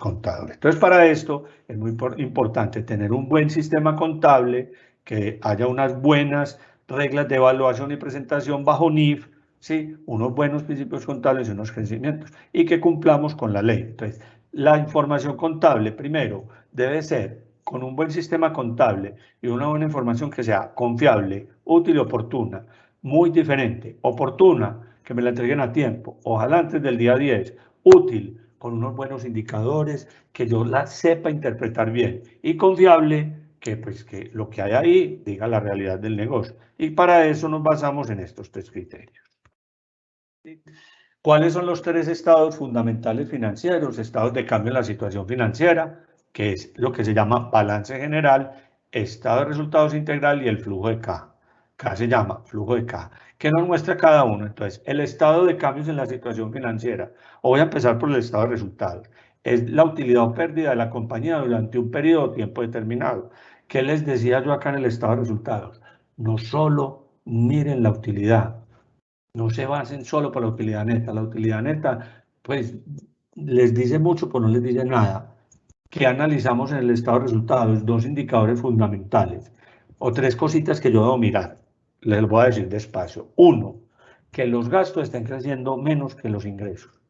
contadores. Entonces, para esto es muy importante tener un buen sistema contable, que haya unas buenas reglas de evaluación y presentación bajo NIF, ¿sí? Unos buenos principios contables y unos crecimientos, y que cumplamos con la ley. Entonces, La información contable, primero, debe ser con un buen sistema contable y una buena información que sea confiable, útil y oportuna. Muy diferente. Oportuna, que me la entreguen a tiempo, ojalá antes del día 10. Útil, con unos buenos indicadores, que yo la sepa interpretar bien. Y confiable, que pues que lo que hay ahí diga la realidad del negocio. Y para eso nos basamos en estos 3 criterios. ¿Cuáles son los 3 estados fundamentales financieros? Estados de cambio en la situación financiera, que es lo que se llama balance general, estado de resultados integral y el flujo de caja. Acá se llama flujo de caja. ¿Qué nos muestra cada uno? Entonces, el estado de cambios en la situación financiera. O voy a empezar por el estado de resultados. Es la utilidad o pérdida de la compañía durante un periodo de tiempo determinado. ¿Qué les decía yo acá en el estado de resultados? No solo miren la utilidad, no se basen solo por la utilidad neta. La utilidad neta, pues, les dice mucho, pero no les dice nada. ¿Qué analizamos en el estado de resultados? 2 indicadores fundamentales o 3 cositas que yo debo mirar. Les voy a decir despacio. 1, que los gastos estén creciendo menos que los ingresos.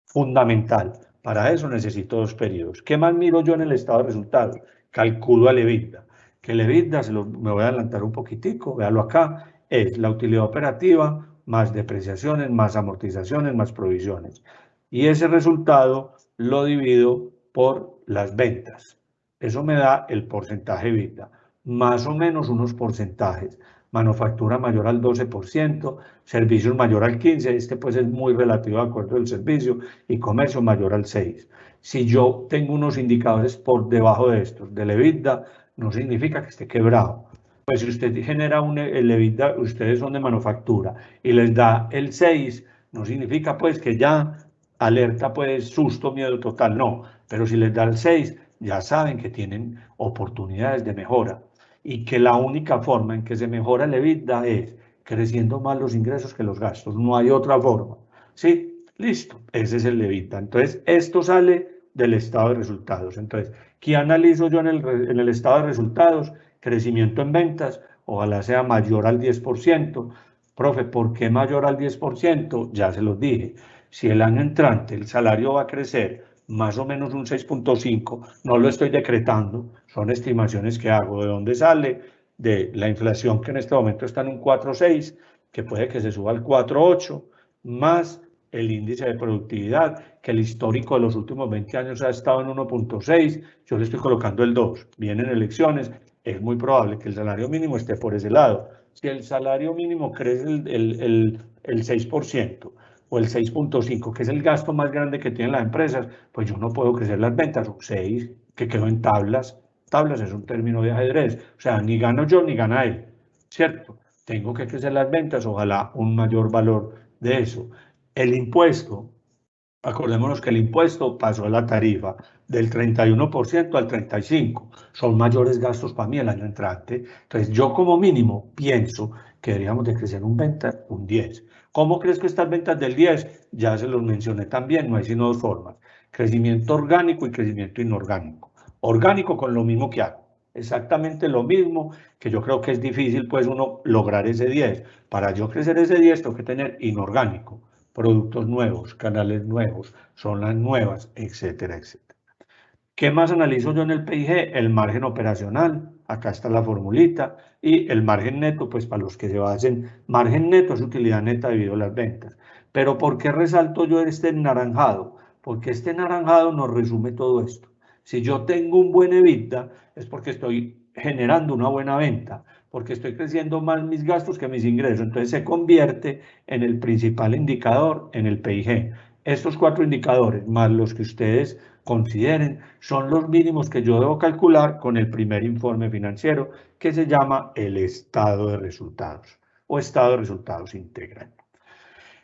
Fundamental. Para eso necesito 2 periodos. ¿Qué más miro yo en el estado de resultados? Calculo al EBITDA. Que el EBITDA, me voy a adelantar un poquitico, véalo acá, es la utilidad operativa más depreciaciones, más amortizaciones, más provisiones. Y ese resultado lo divido por las ventas. Eso me da el porcentaje EBITDA. Más o menos unos porcentajes. Manufactura mayor al 12%, servicios mayor al 15%, este pues es muy relativo de acuerdo del servicio, y comercio mayor al 6%. Si yo tengo unos indicadores por debajo de estos, del EBITDA, no significa que esté quebrado. Pues si usted genera el EBITDA, ustedes son de manufactura, y les da el 6, no significa pues que ya alerta pues susto, miedo total, no. Pero si les da el 6, ya saben que tienen oportunidades de mejora y que la única forma en que se mejora el EBITDA es creciendo más los ingresos que los gastos. No hay otra forma. ¿Sí? Listo. Ese es el EBITDA. Entonces, esto sale del estado de resultados. Entonces, ¿qué analizo yo en el estado de resultados? Crecimiento en ventas, ojalá sea mayor al 10%. Profe, ¿por qué mayor al 10%? Ya se los dije. Si el año entrante el salario va a crecer más o menos un 6.5, no lo estoy decretando, son estimaciones que hago. ¿De dónde sale? De la inflación, que en este momento está en un 4.6, que puede que se suba al 4.8, más el índice de productividad, que el histórico de los últimos 20 años ha estado en 1.6, yo le estoy colocando el 2, vienen elecciones, es muy probable que el salario mínimo esté por ese lado. Si el salario mínimo crece el 6%, o el 6.5, que es el gasto más grande que tienen las empresas, pues yo no puedo crecer las ventas, un 6, que quedó en tablas. Tablas es un término de ajedrez, o sea, ni gano yo ni gana él, ¿cierto? Tengo que crecer las ventas, ojalá un mayor valor de eso. El impuesto, acordémonos que el impuesto pasó a la tarifa del 31% al 35%. Son mayores gastos para mí el año entrante. Entonces, yo como mínimo pienso que deberíamos de crecer un 10%. ¿Cómo crezco estas ventas del 10%? Ya se los mencioné también, no hay sino 2 formas. Crecimiento orgánico y crecimiento inorgánico. Orgánico con lo mismo que hago. Exactamente lo mismo, que yo creo que es difícil pues uno lograr ese 10. Para yo crecer ese 10 tengo que tener inorgánico. Productos nuevos, canales nuevos, zonas nuevas, etcétera, etcétera. ¿Qué más analizo yo en el PIG? El margen operacional, acá está la formulita, y el margen neto, pues para los que se basen, margen neto es utilidad neta debido a las ventas. Pero ¿por qué resalto yo este naranjado? Porque este naranjado nos resume todo esto. Si yo tengo un buen EBITDA, es porque estoy generando una buena venta, porque estoy creciendo más mis gastos que mis ingresos. Entonces se convierte en el principal indicador en el PIG. Estos 4 indicadores, más los que ustedes consideren, son los mínimos que yo debo calcular con el primer informe financiero, que se llama el estado de resultados o estado de resultados integral.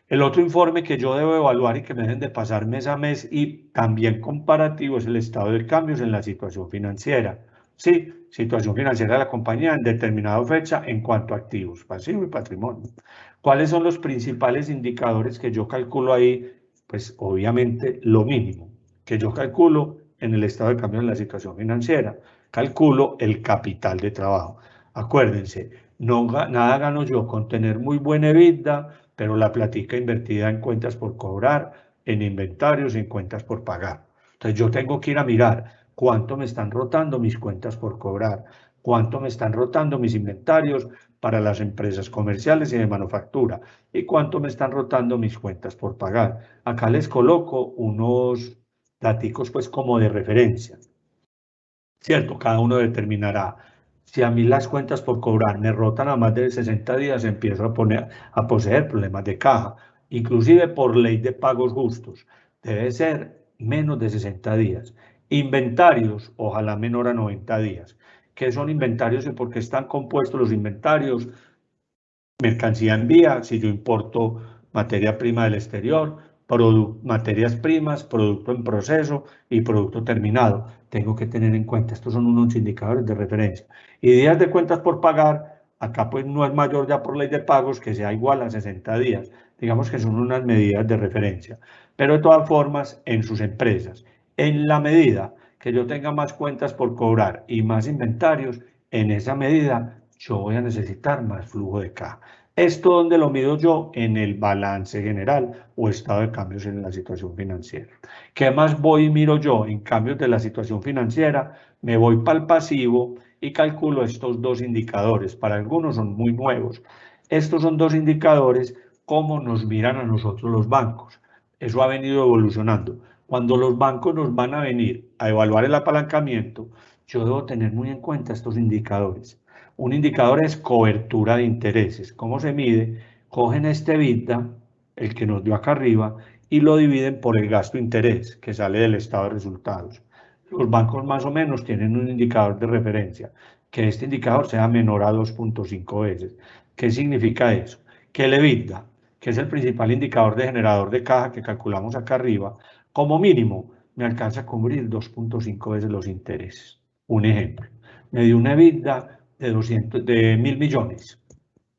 El otro informe que yo debo evaluar y que me deben de pasar mes a mes y también comparativo es el estado de cambios en la situación financiera. Sí, situación financiera de la compañía en determinada fecha en cuanto a activos, pasivo y patrimonio. ¿Cuáles son los principales indicadores que yo calculo ahí? Pues obviamente lo mínimo que yo calculo en el estado de cambio en la situación financiera. Calculo el capital de trabajo. Acuérdense, nada gano yo con tener muy buena EBITDA, pero la platica invertida en cuentas por cobrar, en inventarios, en cuentas por pagar. Entonces yo tengo que ir a mirar cuánto me están rotando mis cuentas por cobrar, cuánto me están rotando mis inventarios para las empresas comerciales y de manufactura y cuánto me están rotando mis cuentas por pagar. Acá les coloco unos daticos pues como de referencia, ¿cierto? Cada uno determinará. Si a mí las cuentas por cobrar me rotan a más de 60 días, empiezo a poseer problemas de caja, inclusive por ley de pagos justos. Debe ser menos de 60 días. Inventarios, ojalá menor a 90 días. ¿Qué son inventarios y por qué están compuestos los inventarios? Mercancía en vía, si yo importo materia prima del exterior, materias primas, producto en proceso y producto terminado. Tengo que tener en cuenta, estos son unos indicadores de referencia. Y días de cuentas por pagar, acá pues no es mayor ya por ley de pagos que sea igual a 60 días. Digamos que son unas medidas de referencia. Pero de todas formas, en sus empresas, en la medida que yo tenga más cuentas por cobrar y más inventarios, en esa medida yo voy a necesitar más flujo de caja. ¿Esto dónde lo mido yo? En el balance general o estado de cambios en la situación financiera. ¿Qué más voy y miro yo? En cambios de la situación financiera, me voy para el pasivo y calculo estos dos indicadores. Para algunos son muy nuevos. Estos son dos indicadores, cómo nos miran a nosotros los bancos. Eso ha venido evolucionando. Cuando los bancos nos van a venir a evaluar el apalancamiento, yo debo tener muy en cuenta estos indicadores. Un indicador es cobertura de intereses. ¿Cómo se mide? Cogen este EBITDA, el que nos dio acá arriba, y lo dividen por el gasto interés que sale del estado de resultados. Los bancos más o menos tienen un indicador de referencia, que este indicador sea menor a 2.5 veces. ¿Qué significa eso? Que el EBITDA, que es el principal indicador de generador de caja que calculamos acá arriba, como mínimo me alcanza a cubrir 2.5 veces los intereses. Un ejemplo, me dio una EBITDA de 1.000 millones.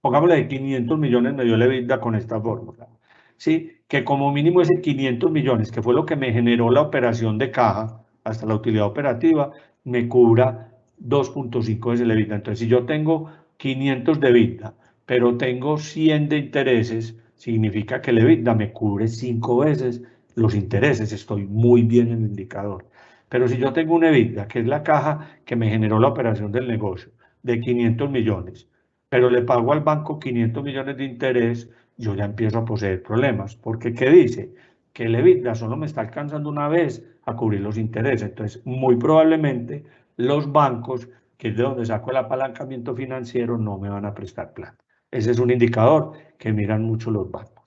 Pongámosle de 500 millones me dio la EBITDA con esta fórmula. ¿Sí? Que como mínimo ese 500 millones, que fue lo que me generó la operación de caja hasta la utilidad operativa, me cubra 2.5 veces el EBITDA. Entonces, si yo tengo 500 de EBITDA, pero tengo 100 de intereses, significa que el EBITDA me cubre 5 veces los intereses. Estoy muy bien en el indicador. Pero si yo tengo un EBITDA, que es la caja que me generó la operación del negocio, de 500 millones, pero le pago al banco 500 millones de interés, yo ya empiezo a poseer problemas. Porque, ¿qué dice? Que el EBITDA solo me está alcanzando una vez a cubrir los intereses. Entonces, muy probablemente los bancos, que es de donde saco el apalancamiento financiero, no me van a prestar plata. Ese es un indicador que miran mucho los bancos.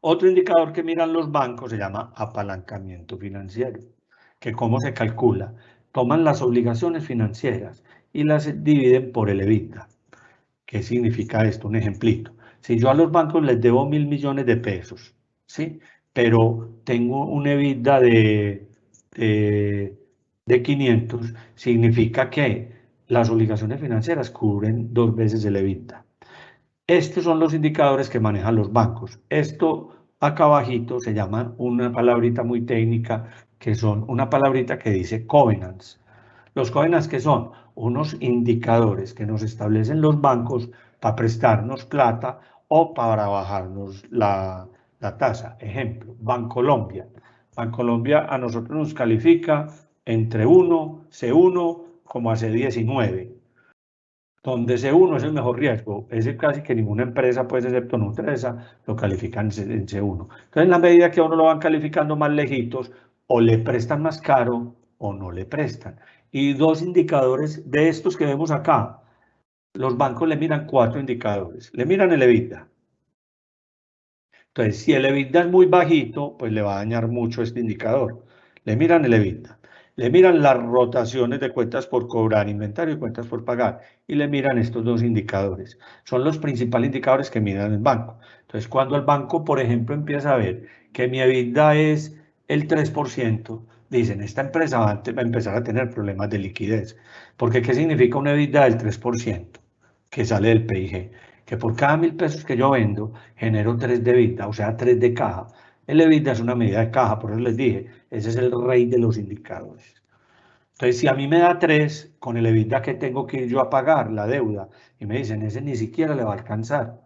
Otro indicador que miran los bancos se llama apalancamiento financiero, que cómo se calcula. Toman las obligaciones financieras y las dividen por el EBITDA. ¿Qué significa esto? Un ejemplito. Si yo a los bancos les debo 1.000 millones de pesos, ¿sí? Pero tengo un EBITDA de 500, significa que las obligaciones financieras cubren 2 veces el EBITDA. Estos son los indicadores que manejan los bancos. Esto acá abajito se llama una palabrita muy técnica, que son una palabrita que dice covenants. Los covenants, que son unos indicadores que nos establecen los bancos para prestarnos plata o para bajarnos la tasa. Ejemplo, Bancolombia. Bancolombia a nosotros nos califica entre 1, C1 como a C19, donde C1 es el mejor riesgo. Ese casi que ninguna empresa, pues excepto Nutresa, lo califican en C1. Entonces, en la medida que a uno lo van calificando más lejitos, o le prestan más caro o no le prestan. Y dos indicadores de estos que vemos acá, los bancos le miran 4 indicadores. Le miran el EBITDA. Entonces, si el EBITDA es muy bajito, pues le va a dañar mucho este indicador. Le miran el EBITDA. Le miran las rotaciones de cuentas por cobrar, inventario y cuentas por pagar. Y le miran estos dos indicadores. Son los principales indicadores que miran el banco. Entonces, cuando el banco, por ejemplo, empieza a ver que mi EBITDA es el 3%, dicen, esta empresa va a empezar a tener problemas de liquidez. Porque, ¿qué significa un EBITDA del 3%? Que sale del PIG. Que por cada 1.000 pesos que yo vendo, genero 3 de EBITDA, o sea, 3 de caja. El EBITDA es una medida de caja, por eso les dije, ese es el rey de los indicadores. Entonces, si a mí me da 3, con el EBITDA que tengo que ir yo a pagar, la deuda, y me dicen, ese ni siquiera le va a alcanzar,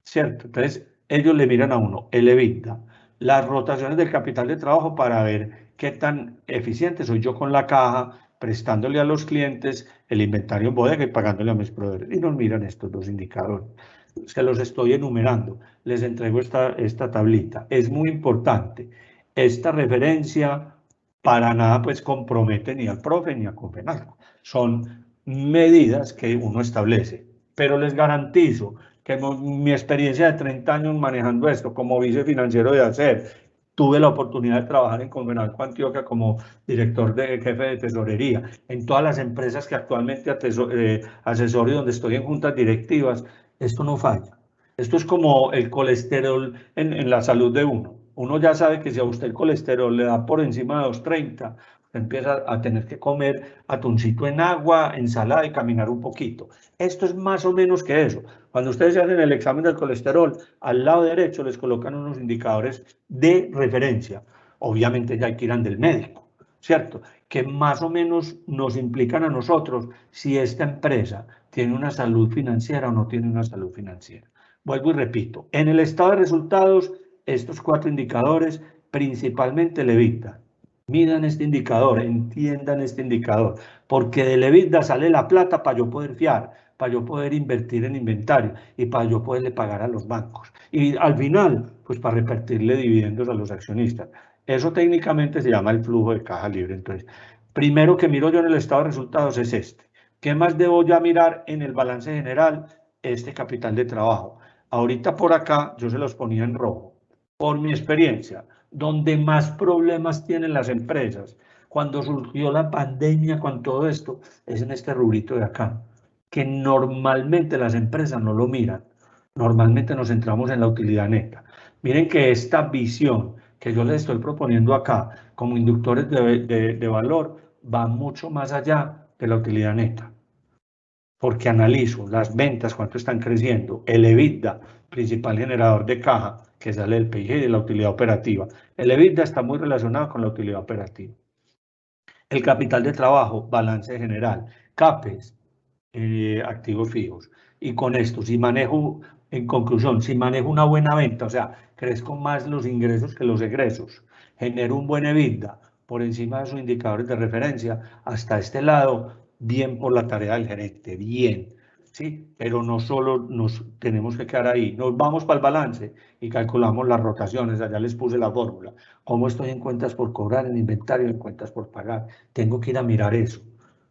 ¿cierto? Entonces, ellos le miran a uno el EBITDA, las rotaciones del capital de trabajo para ver qué tan eficiente soy yo con la caja, prestándole a los clientes el inventario en bodega y pagándole a mis proveedores. Y nos miran estos dos indicadores. Se los estoy enumerando. Les entrego esta tablita. Es muy importante. Esta referencia para nada pues compromete ni al profe ni a Confenalco. Son medidas que uno establece. Pero les garantizo que mi experiencia de 30 años manejando esto como vicefinanciero de ACER, tuve la oportunidad de trabajar en Confenalco Antioquia como director de jefe de tesorería, en todas las empresas que actualmente asesoro y donde estoy en juntas directivas, esto no falla. Esto es como el colesterol en la salud de uno. Uno ya sabe que si a usted el colesterol le da por encima de 230, empieza a tener que comer atuncito en agua, ensalada y caminar un poquito. Esto es más o menos que eso. Cuando ustedes hacen el examen del colesterol, al lado derecho les colocan unos indicadores de referencia. Obviamente ya hay que ir del médico, ¿cierto? Que más o menos nos implican a nosotros si esta empresa tiene una salud financiera o no tiene una salud financiera. Vuelvo y repito, en el estado de resultados, estos 4 indicadores, principalmente el EBITDA. Midan este indicador, entiendan este indicador, porque del EBITDA sale la plata para yo poder fiar, para yo poder invertir en inventario y para yo poderle pagar a los bancos. Y al final, pues para repartirle dividendos a los accionistas. Eso técnicamente se llama el flujo de caja libre. Entonces, primero que miro yo en el estado de resultados es este. ¿Qué más debo ya mirar en el balance general? Este capital de trabajo. Ahorita por acá yo se los ponía en rojo. Por mi experiencia, donde más problemas tienen las empresas, cuando surgió la pandemia con todo esto, es en este rubrito de acá, que normalmente las empresas no lo miran. Normalmente nos centramos en la utilidad neta. Miren que esta visión que yo les estoy proponiendo acá como inductores de valor va mucho más allá de la utilidad neta. Porque analizo las ventas, cuánto están creciendo, el EBITDA, principal generador de caja, que sale del PIG y de la utilidad operativa. El EBITDA está muy relacionado con la utilidad operativa. El capital de trabajo, balance general, CAPEX, activos fijos. Y con esto, si manejo, en conclusión, si manejo una buena venta, o sea, crezco más los ingresos que los egresos, genero un buen EBITDA por encima de sus indicadores de referencia, hasta este lado, bien por la tarea del gerente, bien. ¿Sí? Pero no solo nos tenemos que quedar ahí, nos vamos para el balance y calculamos las rotaciones, allá les puse la fórmula, cómo estoy en cuentas por cobrar, en inventario, en cuentas por pagar, tengo que ir a mirar eso.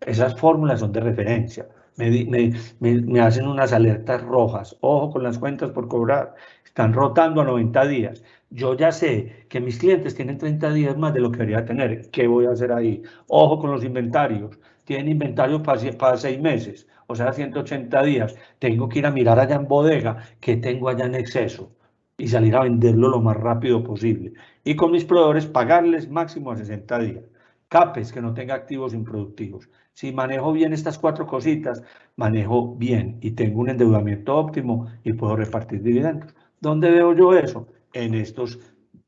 Esas fórmulas son de referencia, me hacen unas alertas rojas, ojo con las cuentas por cobrar, están rotando a 90 días, yo ya sé que mis clientes tienen 30 días más de lo que debería tener, ¿qué voy a hacer ahí? Ojo con los inventarios, tienen inventario para 6 meses, o sea, 180 días. Tengo que ir a mirar allá en bodega qué tengo allá en exceso y salir a venderlo lo más rápido posible. Y con mis proveedores pagarles máximo a 60 días. CAPEX, que no tenga activos improductivos. Si manejo bien estas 4 cositas, manejo bien y tengo un endeudamiento óptimo y puedo repartir dividendos. ¿Dónde veo yo eso? En estos,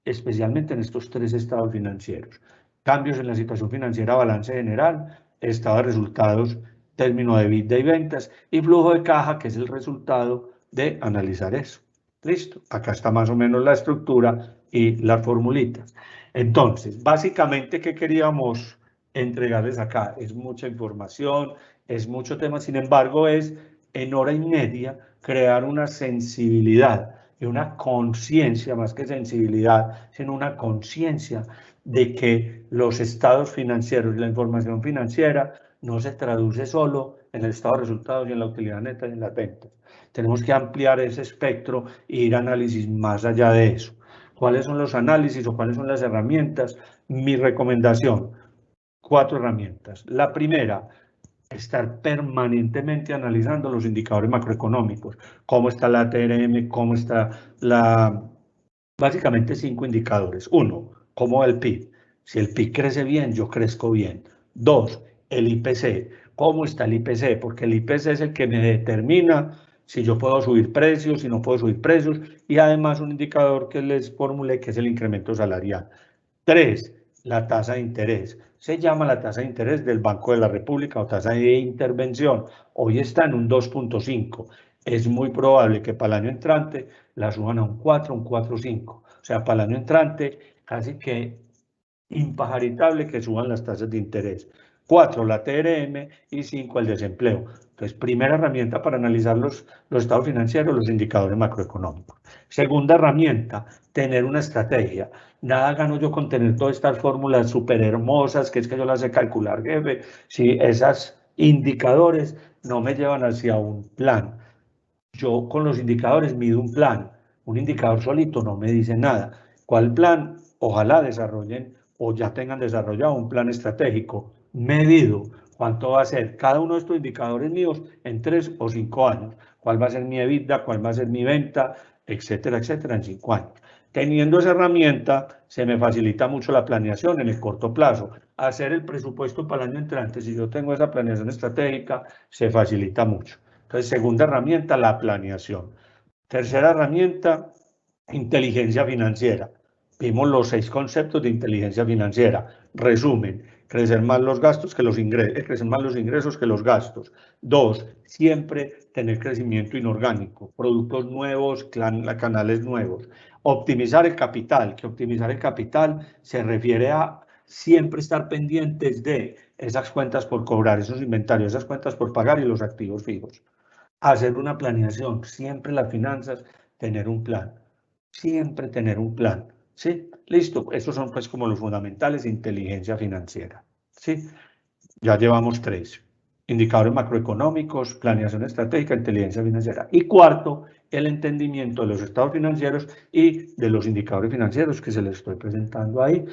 especialmente en estos 3 estados financieros. Cambios en la situación financiera, balance general, estado de resultados, término de EBITDA y ventas, y flujo de caja, que es el resultado de analizar eso. Listo, acá está más o menos la estructura y las formulitas. Entonces, básicamente, ¿qué queríamos entregarles acá? Es mucha información, es mucho tema, sin embargo, es en hora y media crear una sensibilidad y una conciencia, más que sensibilidad, sino una conciencia de que los estados financieros y la información financiera no se traduce solo en el estado de resultados y en la utilidad neta y en las ventas. Tenemos que ampliar ese espectro e ir a análisis más allá de eso. ¿Cuáles son los análisis o cuáles son las herramientas? Mi recomendación, 4 herramientas. La primera, estar permanentemente analizando los indicadores macroeconómicos. Cómo está la TRM, cómo está básicamente 5 indicadores. 1, cómo va el PIB. Si el PIB crece bien, yo crezco bien. 2, el IPC. ¿Cómo está el IPC? Porque el IPC es el que me determina si yo puedo subir precios, si no puedo subir precios, y además un indicador que les formulé, que es el incremento salarial. 3, la tasa de interés. Se llama la tasa de interés del Banco de la República o tasa de intervención. Hoy está en un 2.5. es muy probable que para el año entrante la suban a un 4, un 4,5. O sea, para el año entrante casi que impajaritable que suban las tasas de interés. 4, la TRM y 5, el desempleo. Entonces, primera herramienta para analizar los estados financieros, los indicadores macroeconómicos. Segunda herramienta, tener una estrategia. Nada gano yo con tener todas estas fórmulas súper hermosas, que es que yo las sé calcular, jefe, si esos indicadores no me llevan hacia un plan. Yo con los indicadores mido un plan. Un indicador solito no me dice nada. ¿Cuál plan? Ojalá desarrollen o ya tengan desarrollado un plan estratégico medido. ¿Cuánto va a ser cada uno de estos indicadores míos en 3 o 5 años? ¿Cuál va a ser mi EBITDA? ¿Cuál va a ser mi venta? Etcétera, etcétera, en 5 años. Teniendo esa herramienta, se me facilita mucho la planeación en el corto plazo. Hacer el presupuesto para el año entrante, si yo tengo esa planeación estratégica, se facilita mucho. Entonces, segunda herramienta, la planeación. Tercera herramienta, inteligencia financiera. Vimos los 6 conceptos de inteligencia financiera. Resumen, crecer más los gastos que los ingresos, crecer más los ingresos que los gastos. 2, siempre tener crecimiento inorgánico, productos nuevos, canales nuevos. Optimizar el capital, que optimizar el capital se refiere a siempre estar pendientes de esas cuentas por cobrar, esos inventarios, esas cuentas por pagar y los activos fijos. Hacer una planeación, siempre las finanzas, tener un plan, siempre tener un plan, ¿sí? Listo, esos son pues como los fundamentales de inteligencia financiera, ¿sí? Ya llevamos 3, indicadores macroeconómicos, planeación estratégica, inteligencia financiera. Y cuarto, el entendimiento de los estados financieros y de los indicadores financieros que se les estoy presentando ahí,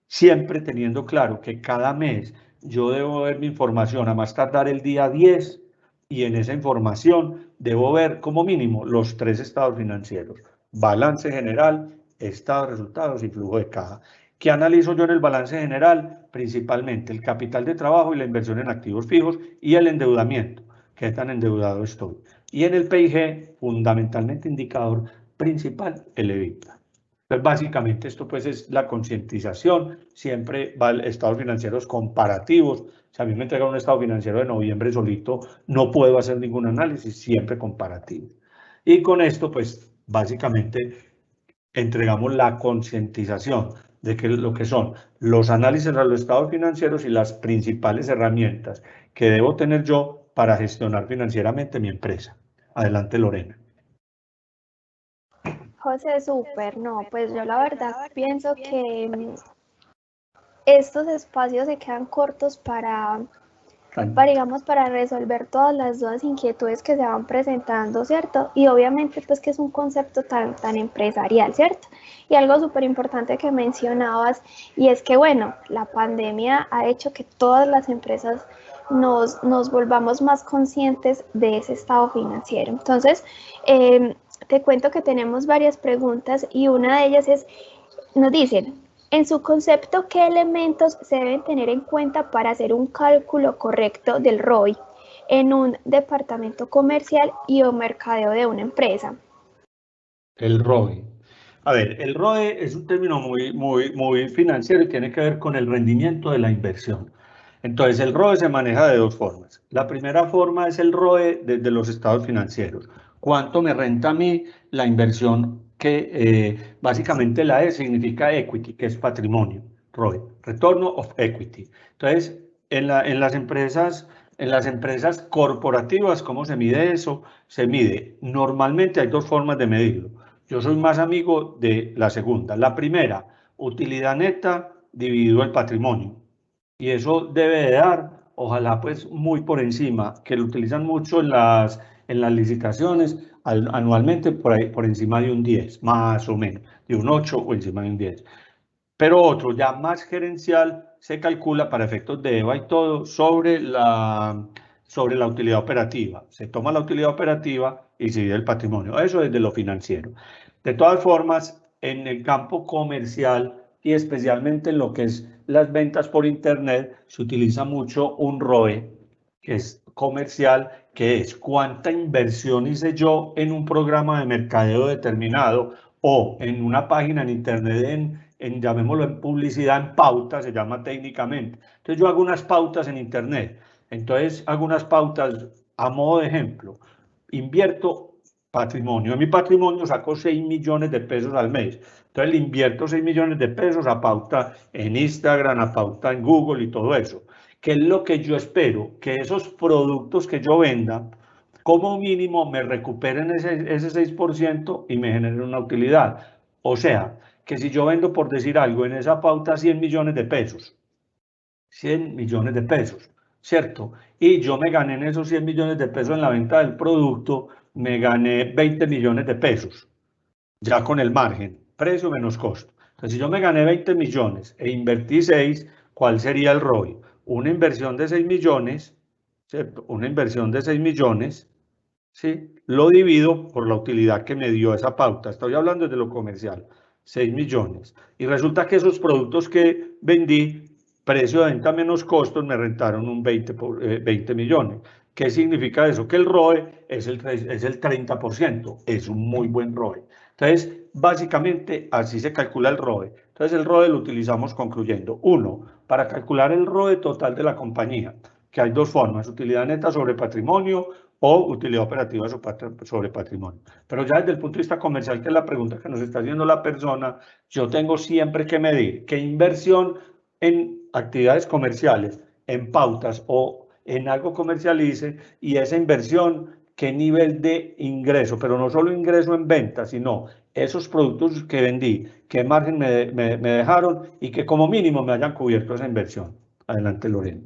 siempre teniendo claro que cada mes yo debo ver mi información a más tardar el día 10 y en esa información debo ver como mínimo los 3 estados financieros, balance general, estado de resultados y flujo de caja. ¿Qué analizo yo en el balance general? Principalmente el capital de trabajo y la inversión en activos fijos y el endeudamiento, qué tan endeudado estoy. Y en el PIG, fundamentalmente indicador principal, el EBITDA. Pues básicamente esto pues es la concientización, siempre va estados financieros comparativos. Si a mí me entregan un estado financiero de noviembre solito, no puedo hacer ningún análisis, siempre comparativo. Y con esto pues básicamente entregamos la concientización de que lo que son los análisis de los estados financieros y las principales herramientas que debo tener yo para gestionar financieramente mi empresa. Adelante, Lorena. José, súper, no, pues yo la verdad pienso que estos espacios se quedan cortos digamos, para resolver todas las dudas e inquietudes que se van presentando, ¿cierto? Y obviamente, pues que es un concepto tan empresarial, ¿cierto? Y algo súper importante que mencionabas, y es que, bueno, la pandemia ha hecho que todas las empresas nos volvamos más conscientes de ese estado financiero. Entonces, te cuento que tenemos varias preguntas y una de ellas es, nos dicen, en su concepto, ¿qué elementos se deben tener en cuenta para hacer un cálculo correcto del ROI en un departamento comercial y o mercadeo de una empresa? El ROE. A ver, el ROE es un término muy financiero y tiene que ver con el rendimiento de la inversión. Entonces, el ROE se maneja de 2 formas. La primera forma es el ROE desde los estados financieros. ¿Cuánto me renta a mí la inversión que básicamente la E significa equity, que es patrimonio? ROE, retorno of equity. Entonces, en las empresas corporativas, ¿cómo se mide eso? Se mide, normalmente hay 2 formas de medirlo. Yo soy más amigo de la segunda. La primera, utilidad neta dividido el patrimonio. Y eso debe de dar, ojalá pues muy por encima, que lo utilizan mucho en las licitaciones, anualmente por encima de un 10, más o menos, de un 8 o encima de un 10. Pero otro ya más gerencial se calcula para efectos de EVA y todo sobre la utilidad operativa. Se toma la utilidad operativa y se divide el patrimonio. Eso desde lo financiero. De todas formas, en el campo comercial y especialmente en lo que es las ventas por Internet, se utiliza mucho un ROE, que es comercial, que es cuánta inversión hice yo en un programa de mercadeo determinado o en una página en Internet llamémoslo en publicidad, en pauta, se llama técnicamente. Entonces yo hago unas pautas en Internet. Entonces hago unas pautas a modo de ejemplo. invierto patrimonio. En mi patrimonio saco 6 millones de pesos al mes. Entonces le invierto 6 millones de pesos a pauta en Instagram, a pauta en Google y todo eso. ¿Qué es lo que yo espero? Que esos productos que yo venda, como mínimo, me recuperen ese 6% y me generen una utilidad. O sea, que si yo vendo, por decir algo, en esa pauta 100 millones de pesos, 100 millones de pesos, ¿cierto? Y yo me gané en esos 100 millones de pesos en la venta del producto, me gané 20 millones de pesos, ya con el margen, precio menos costo. Entonces, si yo me gané 20 millones e invertí 6, ¿cuál sería el ROI? Una inversión de 6 millones, ¿cierto? Una inversión de 6 millones, ¿sí? Lo divido por la utilidad que me dio esa pauta. Estoy hablando de lo comercial, 6 millones. Y resulta que esos productos que vendí, precio de venta menos costos, me rentaron un 20 millones. ¿Qué significa eso? Que el ROE es el 30%. Es un muy buen ROE. Entonces, básicamente, así se calcula el ROE. Entonces, el ROE lo utilizamos concluyendo. Uno, para calcular el ROE total de la compañía, que hay dos formas, utilidad neta sobre patrimonio o utilidad operativa sobre patrimonio. Pero ya desde el punto de vista comercial, que es la pregunta que nos está haciendo la persona, yo tengo siempre que medir qué inversión en actividades comerciales, en pautas o en algo comercialice y esa inversión, qué nivel de ingreso, pero no solo ingreso en ventas, sino esos productos que vendí, qué margen me dejaron y que como mínimo me hayan cubierto esa inversión. Adelante, Lorena.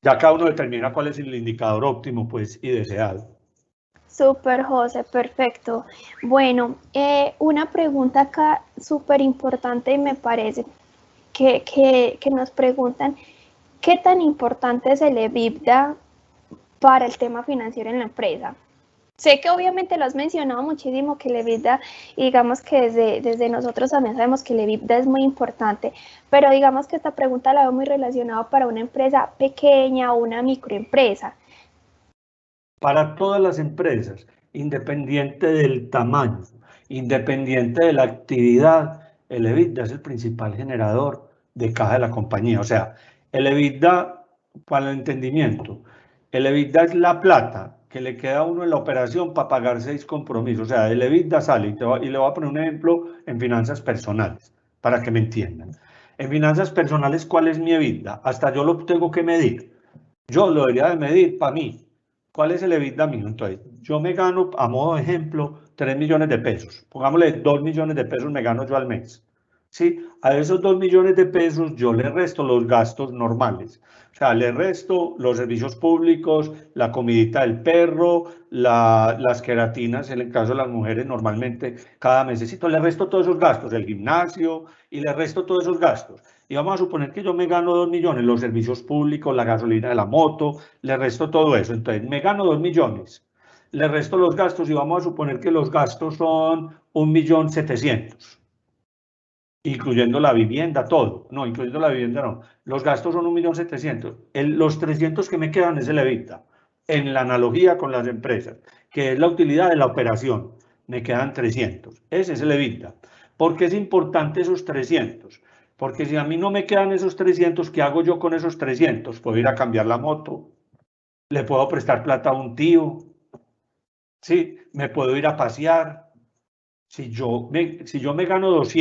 Ya cada uno determina cuál es el indicador óptimo, pues, y deseado. Súper, José, perfecto. Bueno, una pregunta acá súper importante y me parece que nos preguntan, ¿qué tan importante es el EBITDA para el tema financiero en la empresa? Sé que obviamente lo has mencionado muchísimo, que el EBITDA, y digamos que desde nosotros también sabemos que el EBITDA es muy importante, pero digamos que esta pregunta la veo muy relacionada para una empresa pequeña o una microempresa. Para todas las empresas, independiente del tamaño, independiente de la actividad, el EBITDA es el principal generador de caja de la compañía. O sea, el EBITDA, para el entendimiento, el EBITDA es la plata que le queda a uno en la operación para pagar 6 compromisos. O sea, el EBITDA sale, y le voy a poner un ejemplo en finanzas personales, para que me entiendan. En finanzas personales, ¿cuál es mi EBITDA? Hasta yo lo tengo que medir. Yo lo debería de medir para mí. ¿Cuál es el EBITDA mío? Entonces, yo me gano, a modo de ejemplo, 3 millones de pesos. Pongámosle 2 millones de pesos me gano yo al mes. ¿Sí? A esos 2 millones de pesos yo le resto los gastos normales. O sea, le resto los servicios públicos, la comidita del perro, las queratinas, en el caso de las mujeres, normalmente cada mesecito, le resto todos esos gastos, el gimnasio, y le resto todos esos gastos. Y vamos a suponer que yo me gano 2 millones, los servicios públicos, la gasolina de la moto, le resto todo eso. Entonces, me gano 2 millones, le resto los gastos y vamos a suponer que los gastos son 1.700.000, incluyendo la vivienda, todo. No, incluyendo la vivienda no. Los gastos son 1.700.000. Los 300 que me quedan es el EBITDA, en la analogía con las empresas, que es la utilidad de la operación. Me quedan 300. Ese es el EBITDA. ¿Por qué es importante esos 300? Porque si a mí no me quedan esos 300, ¿qué hago yo con esos 300? Puedo ir a cambiar la moto, le puedo prestar plata a un tío, ¿sí? Me puedo ir a pasear. Si yo me gano 2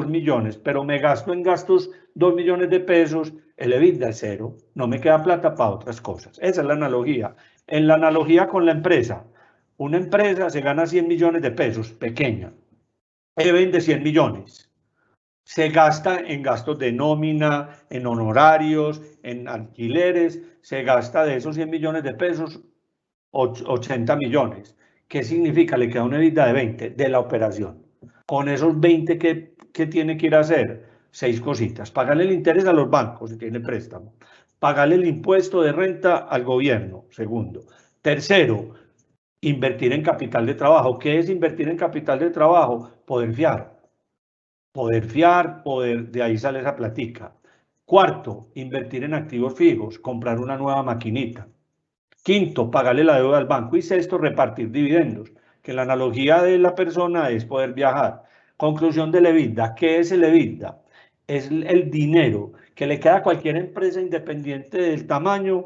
millones, pero me gasto en gastos 2 millones de pesos, el EBITDA es cero, no me queda plata para otras cosas. Esa es la analogía. En la analogía con la empresa, una empresa se gana 100 millones de pesos, pequeña, y vende 100 millones. Se gasta en gastos de nómina, en honorarios, en alquileres, se gasta de esos 100 millones de pesos 80 millones. ¿Qué significa? Le queda una EBITDA de 20 de la operación. Con esos 20, ¿qué tiene que ir a hacer? 6 cositas. Pagarle el interés a los bancos si tiene préstamo. Pagarle el impuesto de renta al gobierno, segundo. Tercero, invertir en capital de trabajo. ¿Qué es invertir en capital de trabajo? Poder fiar. De ahí sale esa platica. Cuarto, invertir en activos fijos, comprar una nueva maquinita. Quinto, pagarle la deuda al banco. Y sexto, repartir dividendos, que la analogía de la persona es poder viajar. Conclusión del EBITDA. ¿Qué es el EBITDA? Es el dinero que le queda a cualquier empresa independiente del tamaño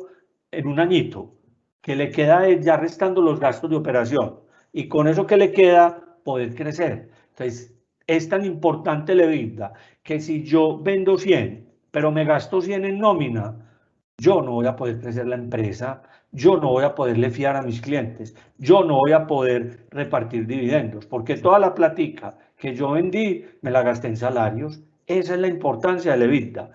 en un añito. que le queda es ya restando los gastos de operación. Y con eso que le queda, poder crecer. Entonces, es tan importante el EBITDA que si yo vendo 100, pero me gasto 100 en nómina, yo no voy a poder crecer la empresa, yo no voy a poderle fiar a mis clientes, yo no voy a poder repartir dividendos, porque toda la platica que yo vendí me la gasté en salarios. Esa es la importancia del EBITDA.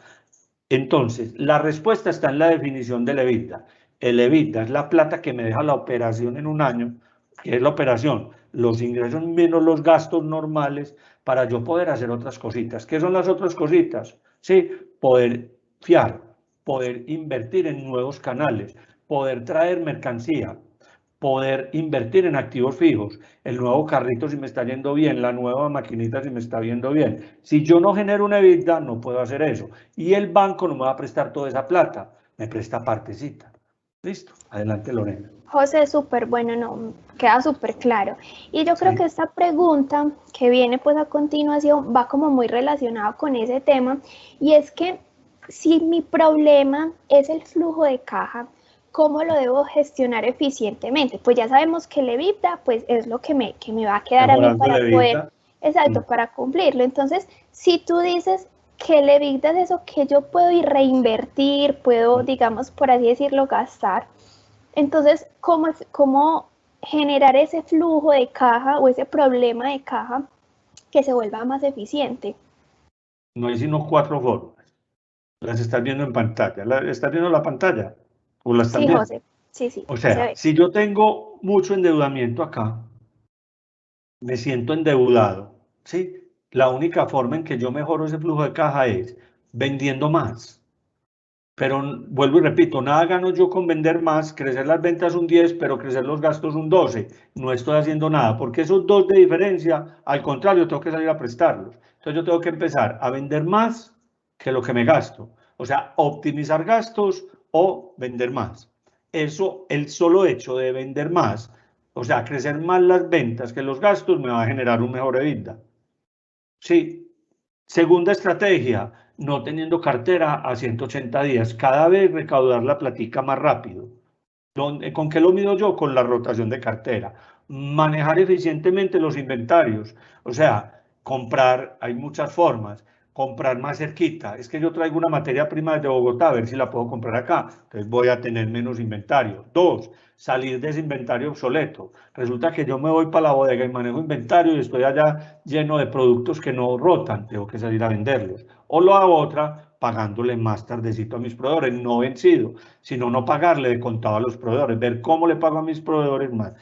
Entonces, la respuesta está en la definición del EBITDA. El EBITDA es la plata que me deja la operación en un año, que es la operación, los ingresos menos los gastos normales para yo poder hacer otras cositas. ¿Qué son las otras cositas? Sí, poder fiar, poder invertir en nuevos canales, poder traer mercancía, poder invertir en activos fijos, el nuevo carrito si me está yendo bien, la nueva maquinita si me está yendo bien. Si yo no genero una EBITDA, no puedo hacer eso. Y el banco no me va a prestar toda esa plata, me presta partecita. Listo, adelante Lorena. José, súper bueno, no, queda súper claro. Y yo creo que esta pregunta que viene pues a continuación va como muy relacionada con ese tema, y es que si mi problema es el flujo de caja, ¿cómo lo debo gestionar eficientemente? Pues ya sabemos que el EBITDA pues es lo que me va a quedar a mí para poder, exacto, para cumplirlo. Entonces, si tú dices que el EBITDA es eso que yo puedo ir reinvertir, puedo, digamos, por así decirlo, gastar, entonces, ¿cómo generar ese flujo de caja o ese problema de caja que se vuelva más eficiente? No hay sino 4 formas. Las estás viendo en pantalla. ¿Estás viendo la pantalla? ¿O la estás Sí, viendo? José. Sí, O sea, si yo tengo mucho endeudamiento acá, me siento endeudado, ¿sí? La única forma en que yo mejoro ese flujo de caja es vendiendo más. Pero vuelvo y repito, nada gano yo con vender más, crecer las ventas un 10, pero crecer los gastos un 12. No estoy haciendo nada, porque esos 2 de diferencia, al contrario, tengo que salir a prestarlos. Entonces yo tengo que empezar a vender más que lo que me gasto. O sea, optimizar gastos o vender más. Eso, el solo hecho de vender más, o sea, crecer más las ventas que los gastos, me va a generar un mejor EBITDA. Sí. Segunda estrategia, no teniendo cartera a 180 días, cada vez recaudar la platica más rápido. ¿Con qué lo mido yo? Con la rotación de cartera. Manejar eficientemente los inventarios, o sea, comprar, hay muchas formas, comprar más cerquita. Es que yo traigo una materia prima desde Bogotá, a ver si la puedo comprar acá, entonces voy a tener menos inventario. 2, salir de ese inventario obsoleto. Resulta que yo me voy para la bodega y manejo inventario y estoy allá lleno de productos que no rotan, tengo que salir a venderlos. O la otra, pagándole más tardecito a mis proveedores, no vencido, sino no pagarle de contado a los proveedores, ver cómo le pago a mis proveedores más.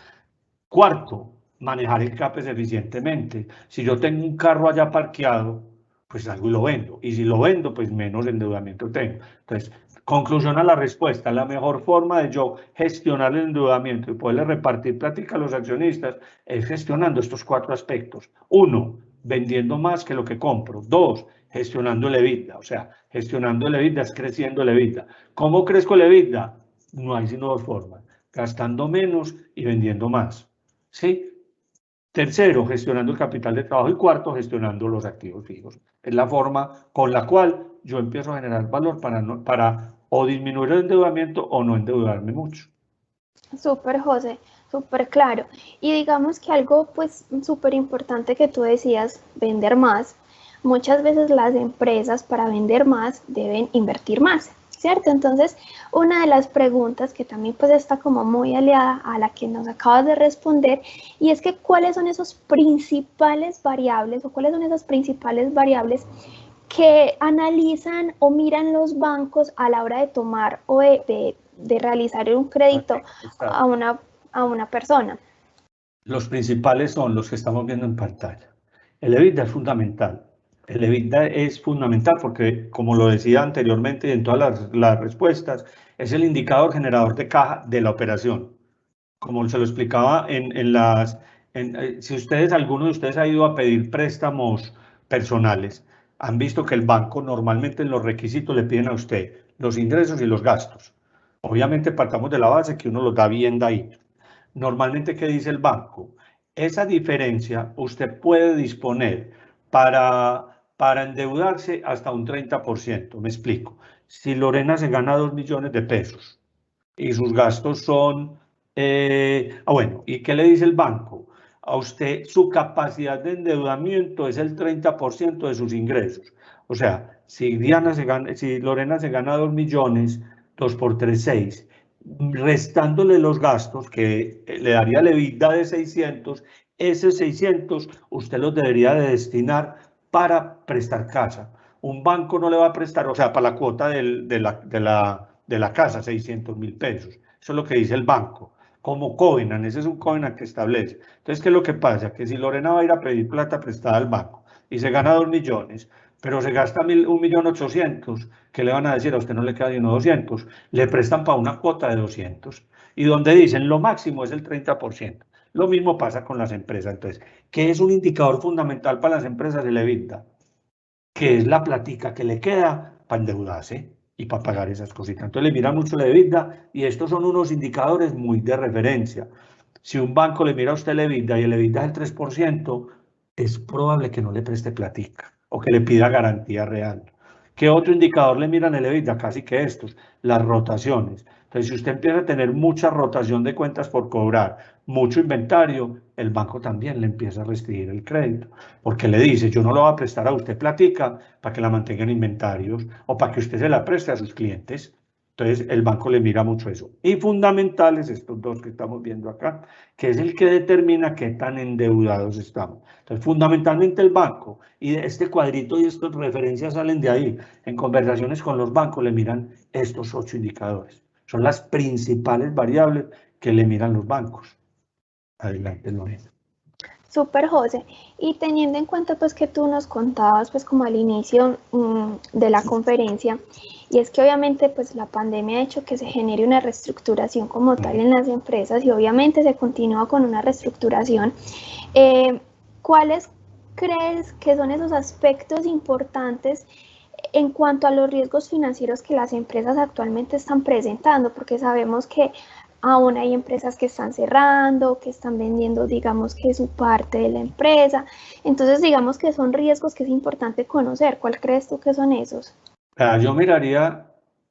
Cuarto, manejar el CAPEX eficientemente. Si yo tengo un carro allá parqueado, pues salgo y lo vendo. Y si lo vendo, pues menos endeudamiento tengo. Entonces, conclusión a la respuesta, la mejor forma de yo gestionar el endeudamiento y poderle repartir plática a los accionistas es gestionando estos 4 aspectos. 1, vendiendo más que lo que compro. 2, gestionando el EBITDA. O sea, gestionando el EBITDA es creciendo el EBITDA. ¿Cómo crezco el EBITDA? No hay sino 2 formas, gastando menos y vendiendo más. ¿Sí? Tercero, gestionando el capital de trabajo, y cuarto, gestionando los activos fijos. Es la forma con la cual yo empiezo a generar valor para o disminuir el endeudamiento o no endeudarme mucho. Súper, José, súper claro. Y digamos que algo pues súper importante que tú decías, vender más. Muchas veces las empresas para vender más deben invertir más, ¿cierto? Entonces, una de las preguntas que también pues está como muy aliada a la que nos acabas de responder, y es que ¿cuáles son esos principales variables o cuáles son esas principales variables que analizan o miran los bancos a la hora de tomar o de realizar un crédito a una persona? Los principales son los que estamos viendo en pantalla. El EBITDA es fundamental. El EBITDA es fundamental porque, como lo decía anteriormente y en todas las respuestas, es el indicador generador de caja de la operación. Como se lo explicaba si alguno de ustedes ha ido a pedir préstamos personales, han visto que el banco normalmente en los requisitos le piden a usted los ingresos y los gastos. Obviamente partamos de la base que uno los da bien de ahí. Normalmente, ¿qué dice el banco? Esa diferencia usted puede disponer para endeudarse hasta un 30%. Me explico. Si Lorena se gana 2 millones de pesos, y sus gastos son, bueno, ¿y qué le dice el banco? A usted su capacidad de endeudamiento es el 30% de sus ingresos. O sea, si Lorena se gana 2 millones, 2 por 3, 6, restándole los gastos que le daría la EBITDA de 600, esos 600 usted los debería de destinar para prestar casa. Un banco no le va a prestar, o sea, para la cuota de la casa, 600.000 pesos. Eso es lo que dice el banco. Como covenant, ese es un covenant que establece. Entonces, ¿qué es lo que pasa? Que si Lorena va a ir a pedir plata prestada al banco y se gana 2 millones, pero se gasta 1.800.000, ¿qué le van a decir? A usted no le queda ni uno 200, le prestan para una cuota de 200 y donde dicen lo máximo es el 30%. Lo mismo pasa con las empresas. Entonces, ¿qué es un indicador fundamental para las empresas? El EBITDA, que es la platica que le queda para endeudarse y para pagar esas cositas. Entonces le mira mucho la EBITDA y estos son unos indicadores muy de referencia. Si un banco le mira a usted el EBITDA y el EBITDA es el 3%, es probable que no le preste platica o que le pida garantía real. ¿Qué otro indicador le miran el EBITDA? Casi que estos, las rotaciones. Entonces, si usted empieza a tener mucha rotación de cuentas por cobrar, mucho inventario, el banco también le empieza a restringir el crédito, porque le dice, yo no lo voy a prestar a usted platica para que la mantenga en inventarios o para que usted se la preste a sus clientes. Entonces, el banco le mira mucho eso. Y fundamentales, estos dos que estamos viendo acá, que es el que determina qué tan endeudados estamos. Entonces, fundamentalmente el banco, y este cuadrito y estas referencias salen de ahí. En conversaciones con los bancos le miran estos 8 indicadores. Son las principales variables que le miran los bancos. Adelante, Lorena. Súper, José. Y teniendo en cuenta pues que tú nos contabas pues como al inicio de la conferencia, y es que obviamente pues la pandemia ha hecho que se genere una reestructuración como tal en las empresas y obviamente se continúa con una reestructuración. ¿Cuáles crees que son esos aspectos importantes en cuanto a los riesgos financieros que las empresas actualmente están presentando? Porque sabemos que aún hay empresas que están cerrando, que están vendiendo, digamos, que su parte de la empresa. Entonces, digamos que son riesgos que es importante conocer. ¿Cuál crees tú que son esos? Yo miraría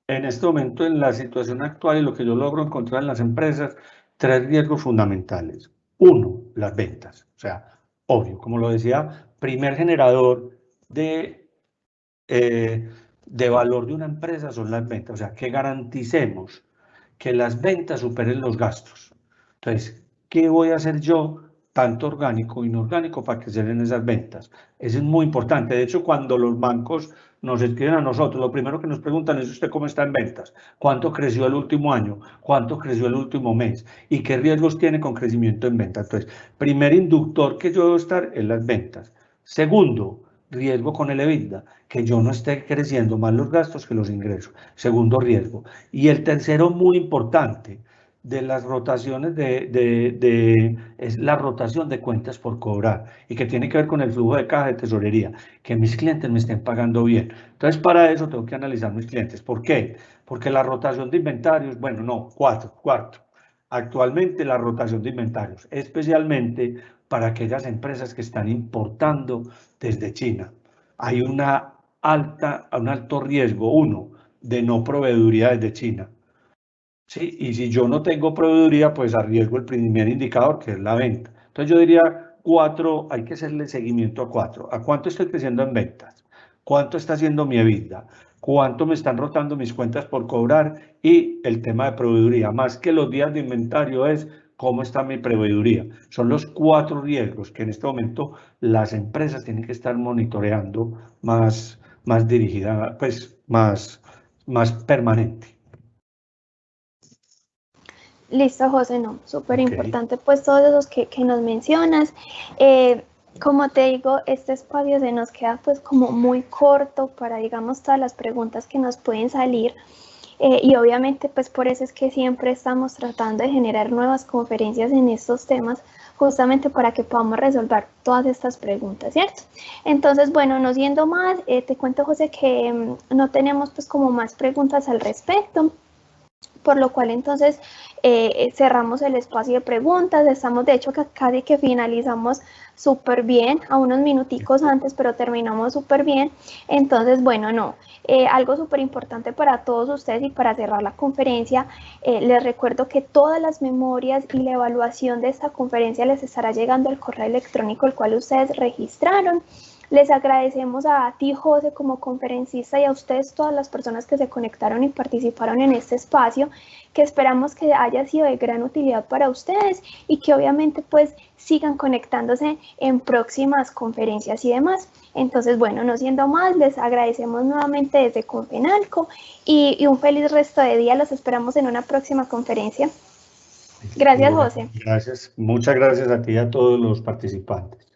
en este momento en la situación actual y lo que yo logro encontrar en las empresas, 3 riesgos fundamentales. Uno, las ventas. O sea, obvio, como lo decía, primer generador de valor de una empresa son las ventas. O sea, que garanticemos que las ventas superen los gastos. Entonces, ¿qué voy a hacer yo, tanto orgánico e inorgánico, para que se den esas ventas? Eso es muy importante. De hecho, cuando los bancos nos escriben a nosotros, lo primero que nos preguntan es usted cómo está en ventas, cuánto creció el último año, cuánto creció el último mes y qué riesgos tiene con crecimiento en ventas. Entonces, primer inductor que yo debo estar en las ventas. Segundo, riesgo con el EBITDA, que yo no esté creciendo más los gastos que los ingresos. Segundo riesgo. Y el tercero, muy importante, de las rotaciones es la rotación de cuentas por cobrar y que tiene que ver con el flujo de caja de tesorería, que mis clientes me estén pagando bien. Entonces, para eso tengo que analizar mis clientes. ¿Por qué? Porque la rotación de inventarios, bueno, no, cuarto. Actualmente la rotación de inventarios, especialmente para aquellas empresas que están importando desde China. Hay un alto riesgo, uno, de no proveeduría desde China. ¿Sí? Y si yo no tengo proveeduría, pues arriesgo el primer indicador, que es la venta. Entonces yo diría 4, hay que hacerle seguimiento a 4. ¿A cuánto estoy creciendo en ventas? ¿Cuánto está haciendo mi EBITDA? ¿Cuánto me están rotando mis cuentas por cobrar? Y el tema de proveeduría, más que los días de inventario, es cómo está mi proveeduría. Son los 4 riesgos que en este momento las empresas tienen que estar monitoreando más dirigida, pues más permanente. Listo, José, no, súper importante pues todos esos que nos mencionas. Como te digo, este espacio se nos queda pues como muy corto para, digamos, todas las preguntas que nos pueden salir. Y obviamente pues por eso es que siempre estamos tratando de generar nuevas conferencias en estos temas, justamente para que podamos resolver todas estas preguntas, ¿cierto? Entonces, bueno, no siendo más, te cuento, José, que no tenemos pues como más preguntas al respecto, por lo cual entonces cerramos el espacio de preguntas. Estamos de hecho casi que finalizamos súper bien, a unos minuticos antes, pero terminamos súper bien. Entonces, bueno, no, algo súper importante para todos ustedes y para cerrar la conferencia, les recuerdo que todas las memorias y la evaluación de esta conferencia les estará llegando al correo electrónico el cual ustedes registraron. Les agradecemos a ti, José, como conferencista, y a ustedes, todas las personas que se conectaron y participaron en este espacio, que esperamos que haya sido de gran utilidad para ustedes y que obviamente pues sigan conectándose en próximas conferencias y demás. Entonces, bueno, no siendo más, les agradecemos nuevamente desde Confenalco y un feliz resto de día. Los esperamos en una próxima conferencia. Gracias, José. Gracias. Muchas gracias a ti y a todos los participantes.